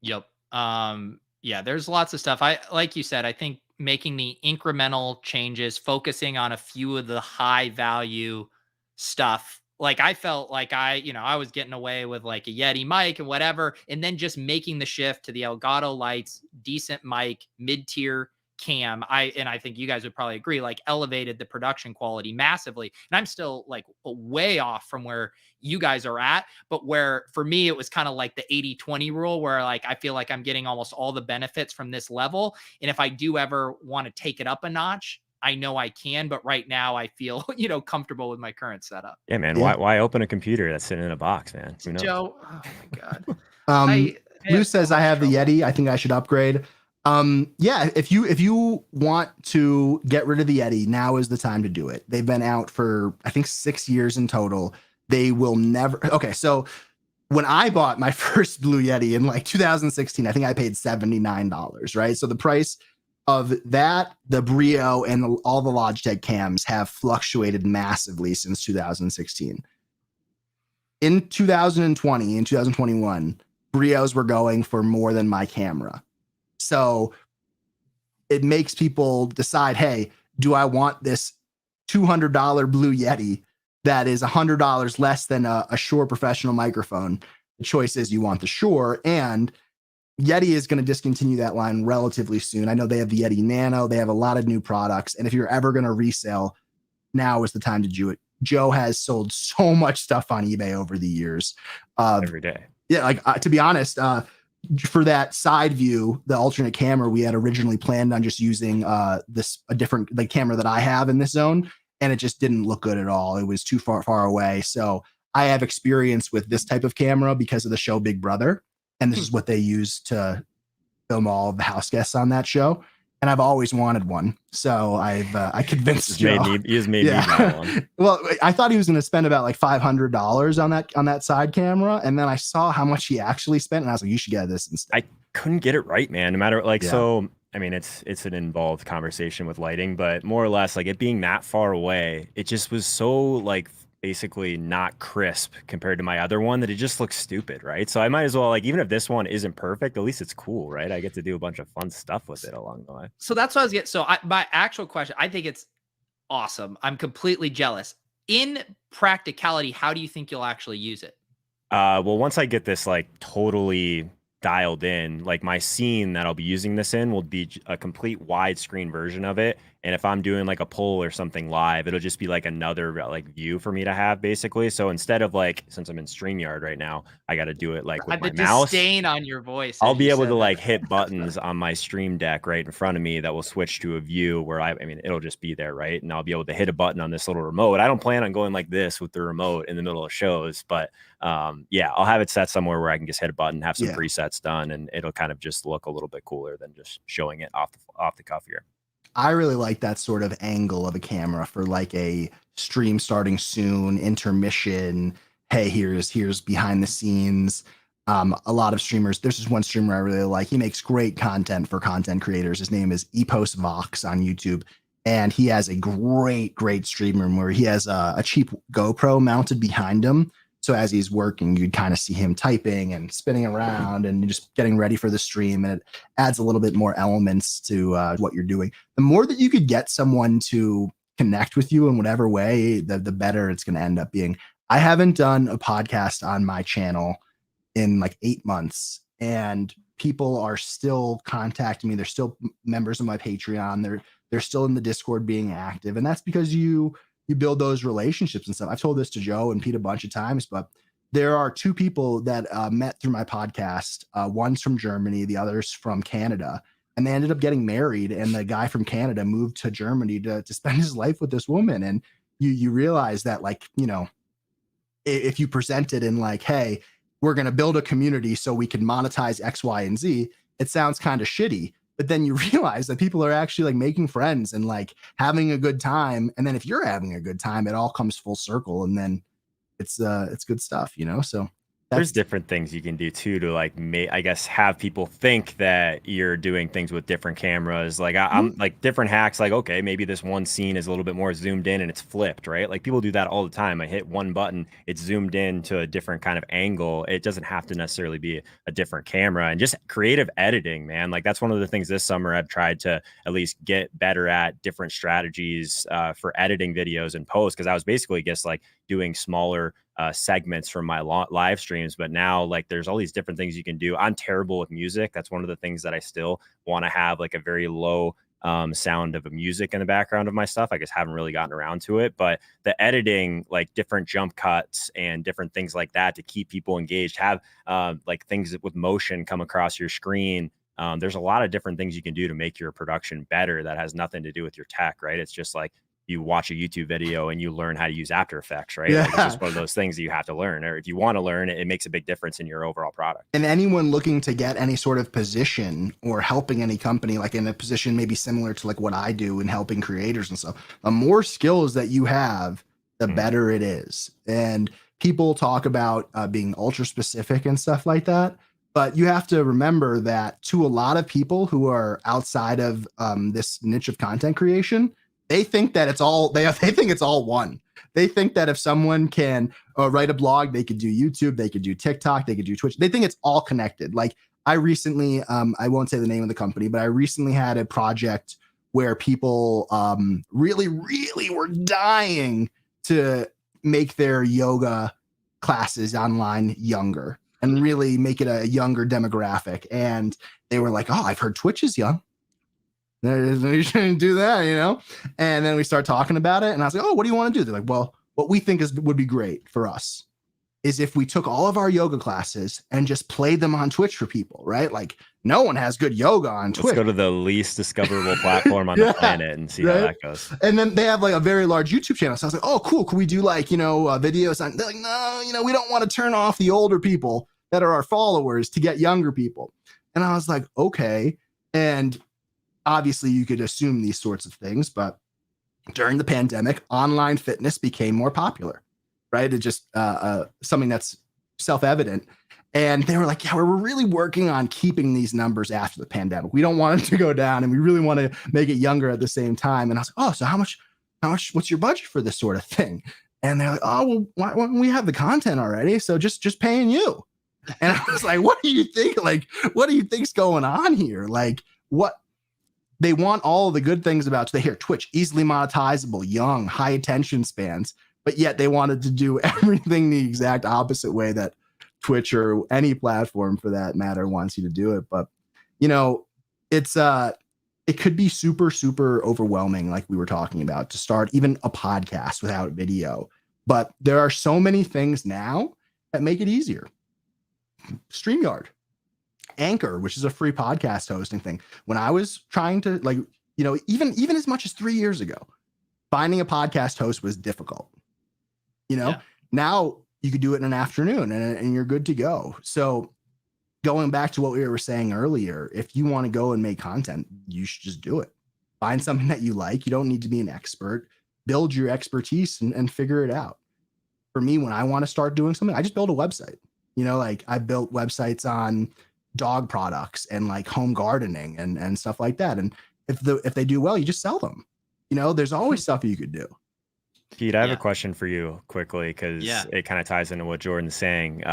Yep. Yeah, there's lots of stuff. Like you said, I think making the incremental changes, focusing on a few of the high value stuff. Like I felt like I was getting away with like a Yeti mic and whatever, and then just making the shift to the Elgato lights, decent mic, mid-tier cam. I think you guys would probably agree, like elevated the production quality massively. And I'm still like way off from where you guys are at, but where for me it was kind of like the 80-20 rule, where like I feel like I'm getting almost all the benefits from this level, and if I do ever want to take it up a notch, I know I can, but right now I feel comfortable with my current setup. Yeah, man. Yeah. Why open a computer that's sitting in a box, man? Who knows? Joe, oh my god. Lou says I have the Yeti. I think I should upgrade. Yeah, if you want to get rid of the Yeti, now is the time to do it. They've been out for I think 6 years in total. They will never. Okay, so when I bought my first Blue Yeti in like 2016, I think I paid $79, right? So the price of that, the Brio, and all the Logitech cams have fluctuated massively since 2016. In 2020 and 2021, Brios were going for more than my camera. So it makes people decide, hey, do I want this $200 Blue Yeti that is $100 less than a Shure professional microphone? The choice is you want the Shure, and Yeti is going to discontinue that line relatively soon. I know they have the Yeti Nano. They have a lot of new products. And if you're ever going to resell, now is the time to do it. Joe has sold so much stuff on eBay over the years. Every day. Yeah, like to be honest, for that side view, the alternate camera, we had originally planned on just using a different like camera that I have in this zone, and it just didn't look good at all. It was too far away. So I have experience with this type of camera because of the show Big Brother, and this is what they use to film all of the house guests on that show. And I've always wanted one, so I convinced Joe. He just made me buy one. Well, I thought he was going to spend about like $500 on that side camera, and then I saw how much he actually spent, and I was like, "You should get this instead." I couldn't get it right, man. No matter so. I mean, it's an involved conversation with lighting, but more or less, like it being that far away, it just was so like basically not crisp compared to my other one that it just looks stupid, right? So I might as well, like, even if this one isn't perfect, at least it's cool, right? I get to do a bunch of fun stuff with it along the way. So that's what I was getting. So my actual question, I think it's awesome. I'm completely jealous. In practicality, how do you think you'll actually use it? Well, once I get this like totally dialed in, like my scene that I'll be using this in will be a complete widescreen version of it. And if I'm doing like a poll or something live, it'll just be like another like view for me to have basically. So instead of like, since I'm in StreamYard right now, I got to do it like with my mouse. The disdain on your voice. I'll be able to like hit buttons on my Stream Deck right in front of me that will switch to a view where I mean, it'll just be there, right? And I'll be able to hit a button on this little remote. I don't plan on going like this with the remote in the middle of shows, but yeah, I'll have it set somewhere where I can just hit a button, have some presets done, and it'll kind of just look a little bit cooler than just showing it off the cuff here. I really like that sort of angle of a camera for like a stream starting soon, intermission. Hey, here's behind the scenes. A lot of streamers, there's this one streamer I really like. He makes great content for content creators. His name is Epos Vox on YouTube. And he has a great stream room where he has a cheap GoPro mounted behind him. So as he's working, you'd kind of see him typing and spinning around and just getting ready for the stream. And it adds a little bit more elements to what you're doing. The more that you could get someone to connect with you in whatever way, the better it's going to end up being. I haven't done a podcast on my channel in like 8 months, and people are still contacting me. They're still members of my Patreon. They're still in the Discord being active. And that's because you build those relationships and stuff. I've told this to Joe and Pete a bunch of times, but there are two people that met through my podcast. One's from Germany, the other's from Canada, and they ended up getting married. And the guy from Canada moved to Germany to spend his life with this woman. And you realize that, like, you know, if you present it in like, hey, we're going to build a community so we can monetize X, Y, and Z, it sounds kind of shitty. But then you realize that people are actually like making friends and like having a good time. And then if you're having a good time, it all comes full circle. And then it's good stuff, you know? So there's different things you can do too to like I guess have people think that you're doing things with different cameras. Like I'm like different hacks, like, okay, maybe this one scene is a little bit more zoomed in and it's flipped, right? Like people do that all the time. I hit one button, it's zoomed in to a different kind of angle. It doesn't have to necessarily be a different camera. And just creative editing, man. Like that's one of the things this summer I've tried to at least get better at, different strategies for editing videos and post, because I was basically just like doing smaller segments from my live streams. But now like there's all these different things you can do. I'm terrible with music. That's one of the things that I still want to have, like a very low sound of a music in the background of my stuff. I just haven't really gotten around to it. But the editing, like different jump cuts and different things like that to keep people engaged, have like things with motion come across your screen. There's a lot of different things you can do to make your production better that has nothing to do with your tech, right? It's just like you watch a YouTube video and you learn how to use After Effects, right? Yeah. Like it's just one of those things that you have to learn, or if you want to learn it, it makes a big difference in your overall product. And anyone looking to get any sort of position or helping any company, like in a position maybe similar to like what I do in helping creators and stuff, the more skills that you have, the better it is. And people talk about being ultra specific and stuff like that. But you have to remember that to a lot of people who are outside of this niche of content creation, they think that it's all they think it's all one. They think that if someone can write a blog, they could do YouTube, they could do TikTok, they could do Twitch. They think it's all connected. Like I recently, I won't say the name of the company, but I recently had a project where people really were dying to make their yoga classes online younger and really make it a younger demographic. And they were like, oh, I've heard Twitch is young. You shouldn't do that, you know? And then we start talking about it. And I was like, oh, what do you want to do? They're like, well, what we think would be great for us is if we took all of our yoga classes and just played them on Twitch for people, right? Like no one has good yoga on Twitch. Let's go to the least discoverable platform on the planet and see how that goes. And then they have like a very large YouTube channel. So I was like, oh, cool. Can we do like, videos on, they're like, no, we don't want to turn off the older people that are our followers to get younger people. And I was like, okay. And obviously you could assume these sorts of things, but during the pandemic, online fitness became more popular. Right. It's just something that's self-evident. And they were like, yeah, we're really working on keeping these numbers after the pandemic. We don't want it to go down and we really want to make it younger at the same time. And I was like, oh, so how much, what's your budget for this sort of thing? And they're like, oh, well, why we have the content already. So just paying you. And I was like, what do you think? Like, what do you think's going on here? Like what? They want all of the good things about, they hear Twitch, easily monetizable, young, high attention spans. But yet they wanted to do everything the exact opposite way that Twitch or any platform for that matter wants you to do it. But, it's it could be super, super overwhelming, like we were talking about, to start even a podcast without video. But there are so many things now that make it easier. StreamYard, Anchor, which is a free podcast hosting thing. When I was trying to even as much as 3 years ago, finding a podcast host was difficult. Now you could do it in an afternoon and you're good to go. So going back to what we were saying earlier, if you want to go and make content, you should just do it. Find something that you like. You don't need to be an expert. Build your expertise and figure it out. For me, when I want to start doing something, I just build a website. Like I built websites on dog products and like home gardening and stuff like that. And if they do well, you just sell them. There's always stuff you could do. Pete, I have a question for you quickly because it kind of ties into what Jordan's saying.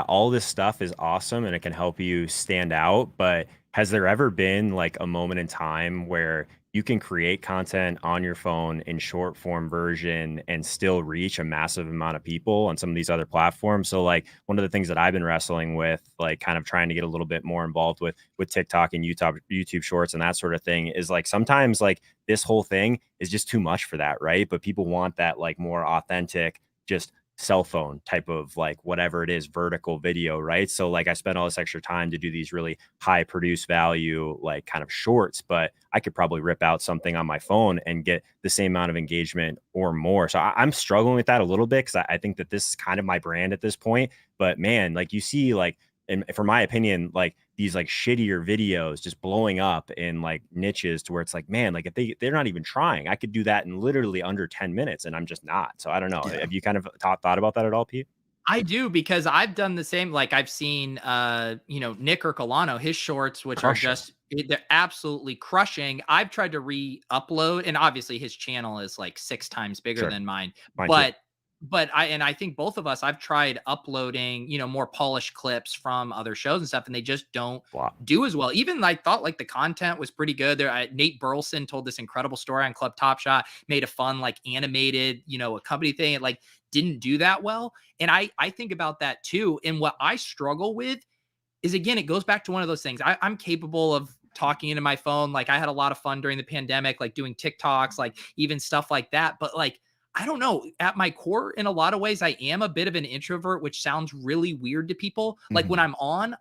All this stuff is awesome and it can help you stand out. But has there ever been like a moment in time where you can create content on your phone in short form version and still reach a massive amount of people on some of these other platforms? So like one of the things that I've been wrestling with, like kind of trying to get a little bit more involved with TikTok and YouTube shorts and that sort of thing, is like sometimes like this whole thing is just too much for that, right? But people want that like more authentic, just cell phone type of like whatever it is, vertical video, right? So like I spent all this extra time to do these really high produce value like kind of shorts, but I could probably rip out something on my phone and get the same amount of engagement or more. So I'm struggling with that a little bit because I think that this is kind of my brand at this point. But man, like you see like, and for my opinion, like these like shittier videos just blowing up in like niches to where it's like, man, like if they're not even trying, I could do that in literally under 10 minutes and I'm just not. So I don't know. Yeah. Have you kind of thought about that at all, Pete? I do, because I've done the same. Like I've seen, Nick Ercolano, his shorts, which are just, they're absolutely crushing. I've tried to re-upload, and obviously his channel is like 6 times bigger than mine but I think both of us, I've tried uploading, more polished clips from other shows and stuff, and they just don't do as well. Even I thought like the content was pretty good there. Nate Burleson told this incredible story on Club Top Shot, made a fun, like animated, a company thing. It like didn't do that well. And I think about that too. And what I struggle with is, again, it goes back to one of those things. I'm capable of talking into my phone. Like I had a lot of fun during the pandemic, like doing TikToks, like even stuff like that. But like, I don't know, at my core, in a lot of ways, I am a bit of an introvert, which sounds really weird to people. Like when I'm on,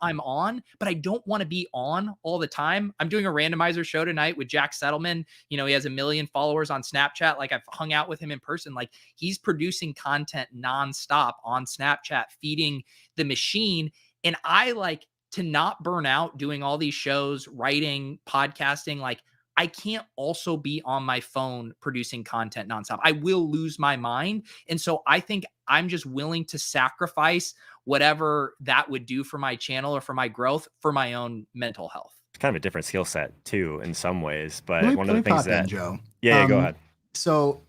but I don't want to be on all the time. I'm doing a randomizer show tonight with Jack Settleman. He has 1 million followers on Snapchat. Like I've hung out with him in person. Like he's producing content nonstop on Snapchat, feeding the machine. And I like to not burn out doing all these shows, writing, podcasting. Like I can't also be on my phone producing content nonstop. I will lose my mind. And so I think I'm just willing to sacrifice whatever that would do for my channel or for my growth for my own mental health. It's kind of a different skill set too, in some ways, but one of the things that, Joe. Yeah, go ahead. So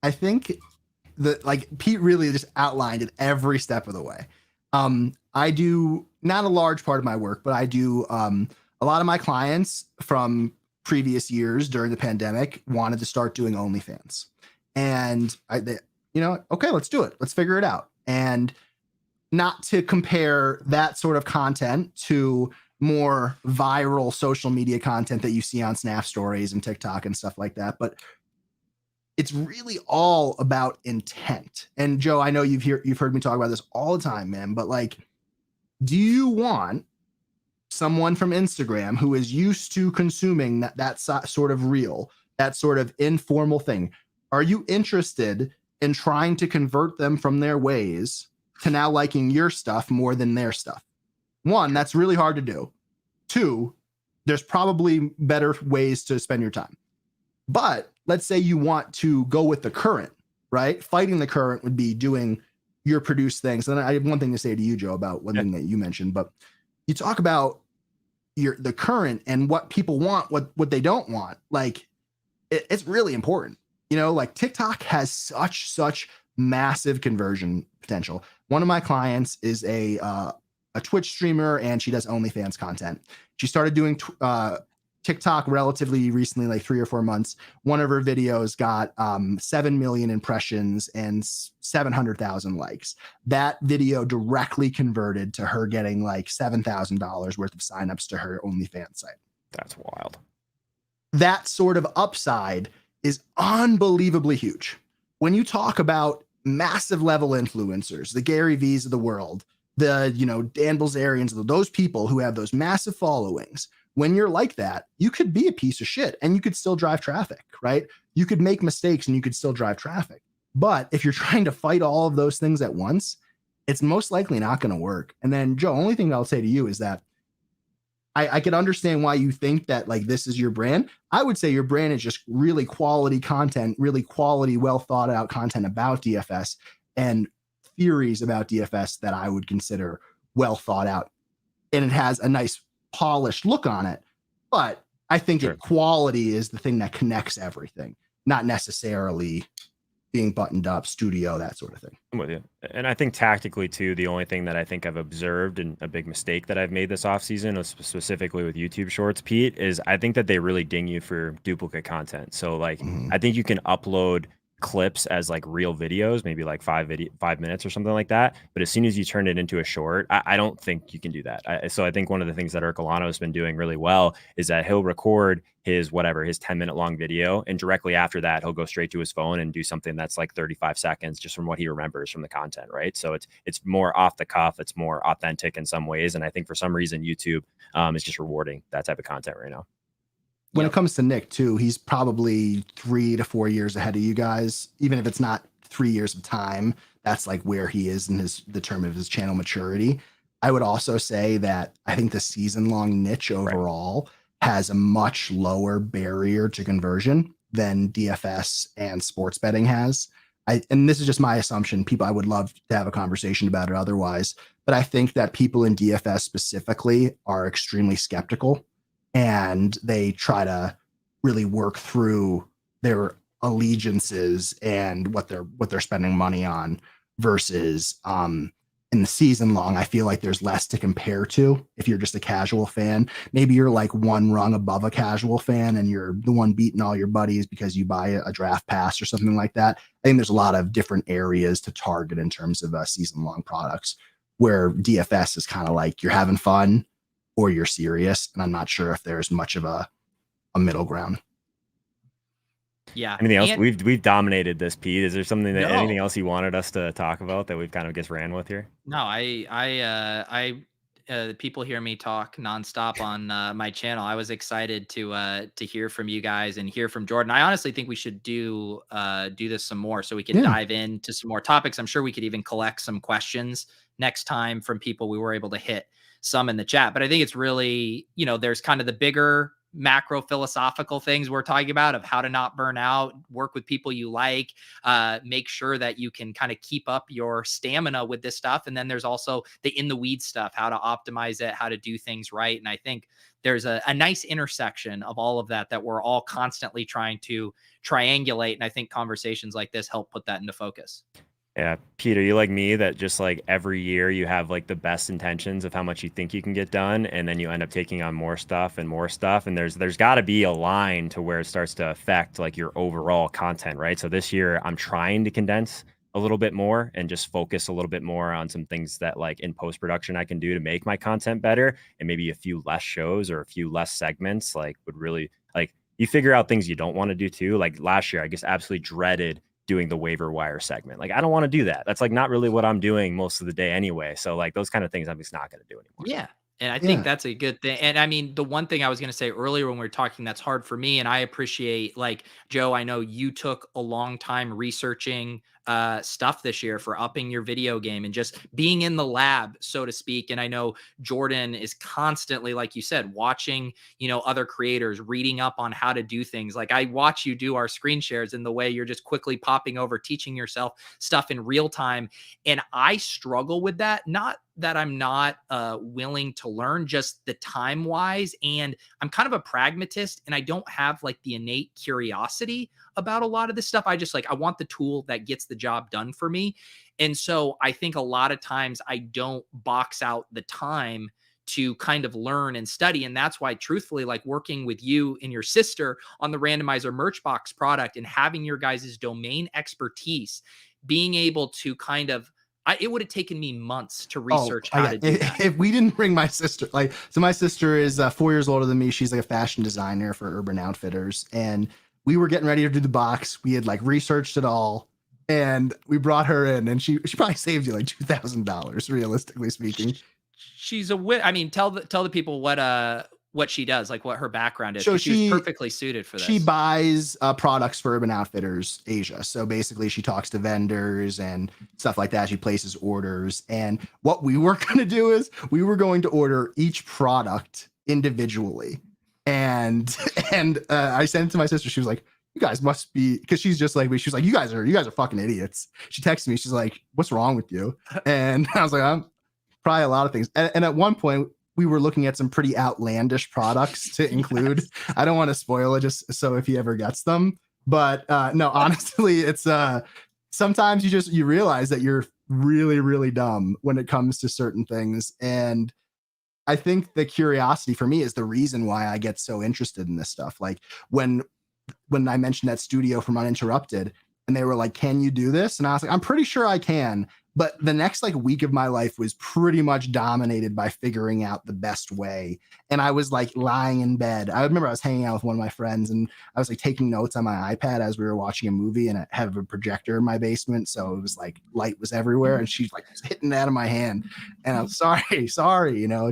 I think that like Pete really just outlined it every step of the way. I do not a large part of my work, but I do, a lot of my clients from previous years during the pandemic wanted to start doing OnlyFans, and okay, let's do it. Let's figure it out. And not to compare that sort of content to more viral social media content that you see on Snap Stories and TikTok and stuff like that. But it's really all about intent. And Joe, I know you've heard me talk about this all the time, man, but like, do you want someone from Instagram who is used to consuming that sort of reel, that sort of informal thing? Are you interested in trying to convert them from their ways to now liking your stuff more than their stuff? One, that's really hard to do. Two, there's probably better ways to spend your time. But let's say you want to go with the current, right? Fighting the current would be doing your produced things. And I have one thing to say to you, Joe, about one thing that you mentioned, but you talk about the current and what people want, what they don't want. Like it's really important. You know, like TikTok has such massive conversion potential. One of my clients is a Twitch streamer, and she does OnlyFans content. She started doing TikTok relatively recently, like 3 or 4 months. One of her videos got 7 million impressions and 700,000 likes. That video directly converted to her getting like $7,000 worth of signups to her OnlyFans site. That's wild. That sort of upside is unbelievably huge. When you talk about massive level influencers, the Gary V's of the world, the, Dan Bilzerians, those people who have those massive followings, when you're like that, you could be a piece of shit and you could still drive traffic, right? You could make mistakes and you could still drive traffic. But if you're trying to fight all of those things at once, it's most likely not going to work. And then, Joe, only thing I'll say to you is that I can understand why you think that like this is your brand. I would say your brand is just really quality content, really quality, well thought out content about DFS and theories about DFS that I would consider well thought out. And it has a nice polished look on it. But I think quality is the thing that connects everything, not necessarily being buttoned up, studio, that sort of thing. I'm with you. And I think tactically too, the only thing that I think I've observed and a big mistake that I've made this offseason, specifically with YouTube Shorts, Pete, is I think that they really ding you for duplicate content. So like, I think you can upload clips as like real videos, maybe like 5 minutes or something like that. But as soon as you turn it into a short, I don't think you can do that. So I think one of the things that Ercolano has been doing really well is that he'll record his 10-minute long video, and directly after that, he'll go straight to his phone and do something that's like 35 seconds just from what he remembers from the content, right? So it's more off the cuff, it's more authentic in some ways. And I think for some reason, YouTube is just rewarding that type of content right now. When it comes to Nick too, he's probably 3 to 4 years ahead of you guys. Even if it's not 3 years of time, that's like where he is in the term of his channel maturity. I would also say that I think the season-long niche overall has a much lower barrier to conversion than DFS and sports betting has. And this is just my assumption. I would love to have a conversation about it otherwise, but I think that people in DFS specifically are extremely skeptical, and they try to really work through their allegiances and what they're spending money on versus in the season long. I feel like there's less to compare to if you're just a casual fan. Maybe you're like one rung above a casual fan and you're the one beating all your buddies because you buy a draft pass or something like that. I think there's a lot of different areas to target in terms of season long products, where DFS is kind of like you're having fun or you're serious. And I'm not sure if there's much of a middle ground. Yeah. Anything else? We've dominated this, Pete. Is there something anything else you wanted us to talk about that we've kind of just ran with here? No, people hear me talk nonstop on my channel. I was excited to hear from you guys and hear from Jordan. I honestly think we should do this some more so we can dive into some more topics. I'm sure we could even collect some questions next time from people. We were able to hit some in the chat, but I think it's really, there's kind of the bigger macro philosophical things we're talking about of how to not burn out, work with people you like, make sure that you can kind of keep up your stamina with this stuff. And then there's also the in the weeds stuff, how to optimize it, how to do things right. And I think there's a nice intersection of all of that we're all constantly trying to triangulate. And I think conversations like this help put that into focus. Yeah. Peter, you like me that just like every year you have like the best intentions of how much you think you can get done, and then you end up taking on more stuff. And there's got to be a line to where it starts to affect like your overall content, right? So this year I'm trying to condense a little bit more and just focus a little bit more on some things that like in post-production I can do to make my content better, and maybe a few less shows or a few less segments like would really like you figure out things you don't want to do too. Like last year, I just absolutely dreaded doing the waiver wire segment. Like, I don't want to do that. That's like not really what I'm doing most of the day anyway. So like those kind of things I'm just not going to do anymore. Yeah. And I Yeah. think that's a good thing. And I mean, the one thing I was going to say earlier when we were talking that's hard for me, and I appreciate, like, Joe, I know you took a long time researching stuff this year for upping your video game and just being in the lab, so to speak. And I know Jordan is constantly, like you said, watching, other creators, reading up on how to do things. Like, I watch you do our screen shares and the way you're just quickly popping over, teaching yourself stuff in real time. And I struggle with that. Not that I'm not willing to learn, just the time wise. And I'm kind of a pragmatist and I don't have like the innate curiosity about a lot of this stuff. I just I want the tool that gets the job done for me. And so I think a lot of times I don't box out the time to kind of learn and study. And that's why, truthfully, like working with you and your sister on the Randomizer Merchbox product and having your guys' domain expertise, being able to kind of, it would have taken me months to research how to do that. If we didn't bring my sister, so my sister is 4 years older than me. She's like a fashion designer for Urban Outfitters. And we were getting ready to do the box. We had like researched it all and we brought her in and she probably saved you like $2,000, realistically speaking. She's I mean, tell the people what she does, like what her background is. So she's perfectly suited for this. She buys products for Urban Outfitters Asia. So basically she talks to vendors and stuff like that. She places orders. And what we were going to do is we were going to order each product individually. And I sent it to my sister. She was like, you guys must be, because she's just like me. She was like, you guys are fucking idiots. She texted me. She's like, what's wrong with you? And I was like, I'm probably a lot of things. And at one point, we were looking at some pretty outlandish products to include. Yes. I don't want to spoil it just so if he ever gets them. But no, honestly, it's sometimes you realize that you're really, really dumb when it comes to certain things. And I think the curiosity for me is the reason why I get so interested in this stuff. Like when I mentioned that studio from Uninterrupted and they were like, can you do this? And I was like, I'm pretty sure I can. But the next like week of my life was pretty much dominated by figuring out the best way. And I was like lying in bed. I remember I was hanging out with one of my friends and I was like taking notes on my iPad as we were watching a movie, and I had a projector in my basement. So it was like light was everywhere and she's like hitting it out of my hand. And I'm sorry,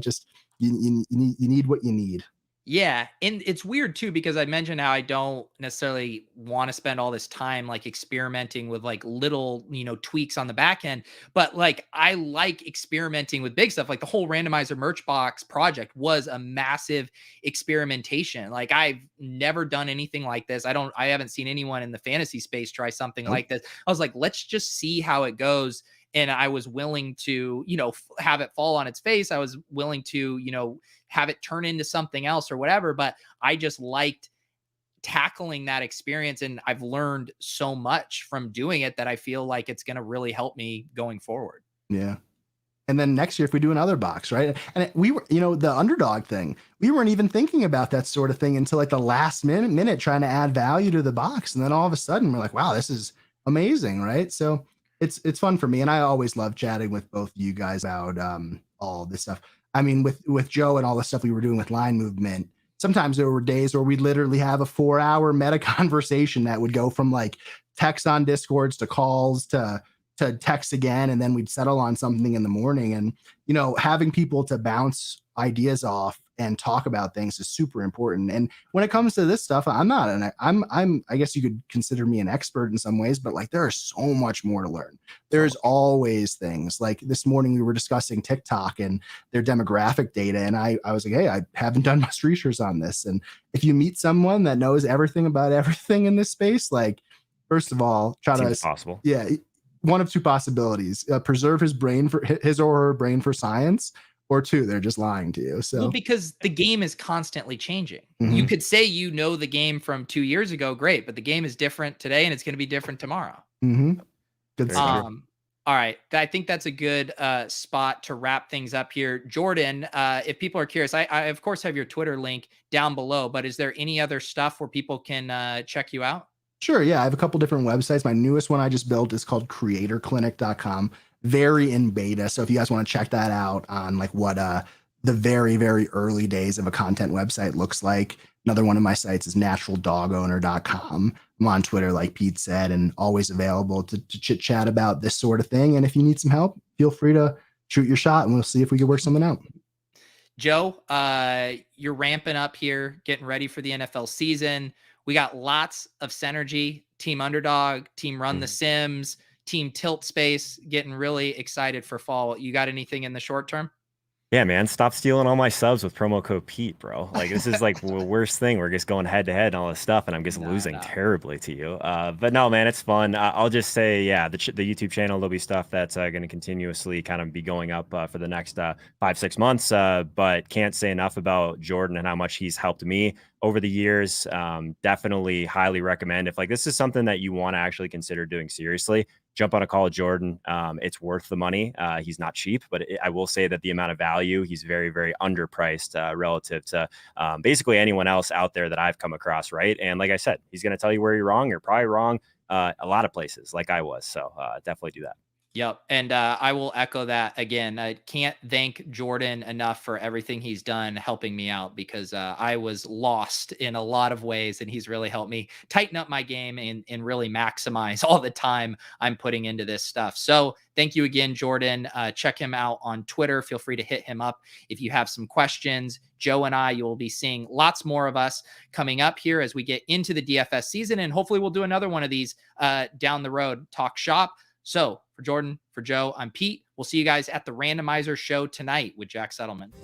just you need what you need. Yeah. And it's weird too, because I mentioned how I don't necessarily want to spend all this time like experimenting with like little, tweaks on the back end, but like I like experimenting with big stuff. Like the whole Randomizer Merchbox project was a massive experimentation. Like I've never done anything like this. I haven't seen anyone in the fantasy space try something like this. I was like, let's just see how it goes. And I was willing to, have it fall on its face. I was willing to, have it turn into something else or whatever. But I just liked tackling that experience. And I've learned so much from doing it that I feel like it's going to really help me going forward. Yeah. And then next year, if we do another box, right? And we were, the underdog thing, we weren't even thinking about that sort of thing until like the last minute trying to add value to the box. And then all of a sudden we're like, wow, this is amazing. Right. So it's fun for me. And I always love chatting with both you guys about all this stuff. I mean, with Joe and all the stuff we were doing with line movement, sometimes there were days where we'd literally have a 4-hour meta conversation that would go from like text on Discords to calls to text again. And then we'd settle on something in the morning. And, having people to bounce ideas off and talk about things is super important. And when it comes to this stuff, I guess you could consider me an expert in some ways, but like there is so much more to learn. There's always things. Like this morning we were discussing TikTok and their demographic data. And I was like, hey, I haven't done much research on this. And if you meet someone that knows everything about everything in this space, like, first of all, try to possible. Yeah. One of two possibilities, preserve his or her brain for science, or two, they're just lying to you. So because the game is constantly changing. Mm-hmm. You could say, the game from 2 years ago. Great. But the game is different today and it's going to be different tomorrow. Mm-hmm. Good stuff. All right. I think that's a good spot to wrap things up here. Jordan, if people are curious, I of course have your Twitter link down below, but is there any other stuff where people can check you out? Sure. Yeah. I have a couple different websites. My newest one I just built is called creatorclinic.com. Very in beta. So if you guys want to check that out on like what the very, very early days of a content website looks like. Another one of my sites is naturaldogowner.com. I'm on Twitter, like Pete said, and always available to chit chat about this sort of thing. And if you need some help, feel free to shoot your shot and we'll see if we can work something out. Joe, you're ramping up here, getting ready for the NFL season. We got lots of synergy, Team Underdog, Team Run the Sims, Team Tilt Space, getting really excited for fall. You got anything in the short term? Yeah, man, stop stealing all my subs with promo code Pete, bro. Like, this is like the worst thing. We're just going head to head and all this stuff, and I'm just losing terribly to you. But no, man, it's fun. I'll just say, yeah, the YouTube channel, there'll be stuff that's going to continuously kind of be going up for the next 5-6 months. But can't say enough about Jordan and how much he's helped me over the years. Definitely highly recommend, if like this is something that you want to actually consider doing seriously, jump on a call with Jordan. It's worth the money. He's not cheap, but I will say that the amount of value, he's very, very underpriced relative to basically anyone else out there that I've come across, right? And like I said, he's going to tell you where you're wrong. You're probably wrong a lot of places, like I was. So definitely do that. Yep. And I will echo that again. I can't thank Jordan enough for everything he's done helping me out, because I was lost in a lot of ways, and he's really helped me tighten up my game and really maximize all the time I'm putting into this stuff. So thank you again, Jordan. Check him out on Twitter. Feel free to hit him up if you have some questions. Joe and I, you will be seeing lots more of us coming up here as we get into the DFS season. And hopefully we'll do another one of these down the road, talk shop. So for Jordan, for Joe, I'm Pete. We'll see you guys at the randomizer show tonight with Jack Settlement.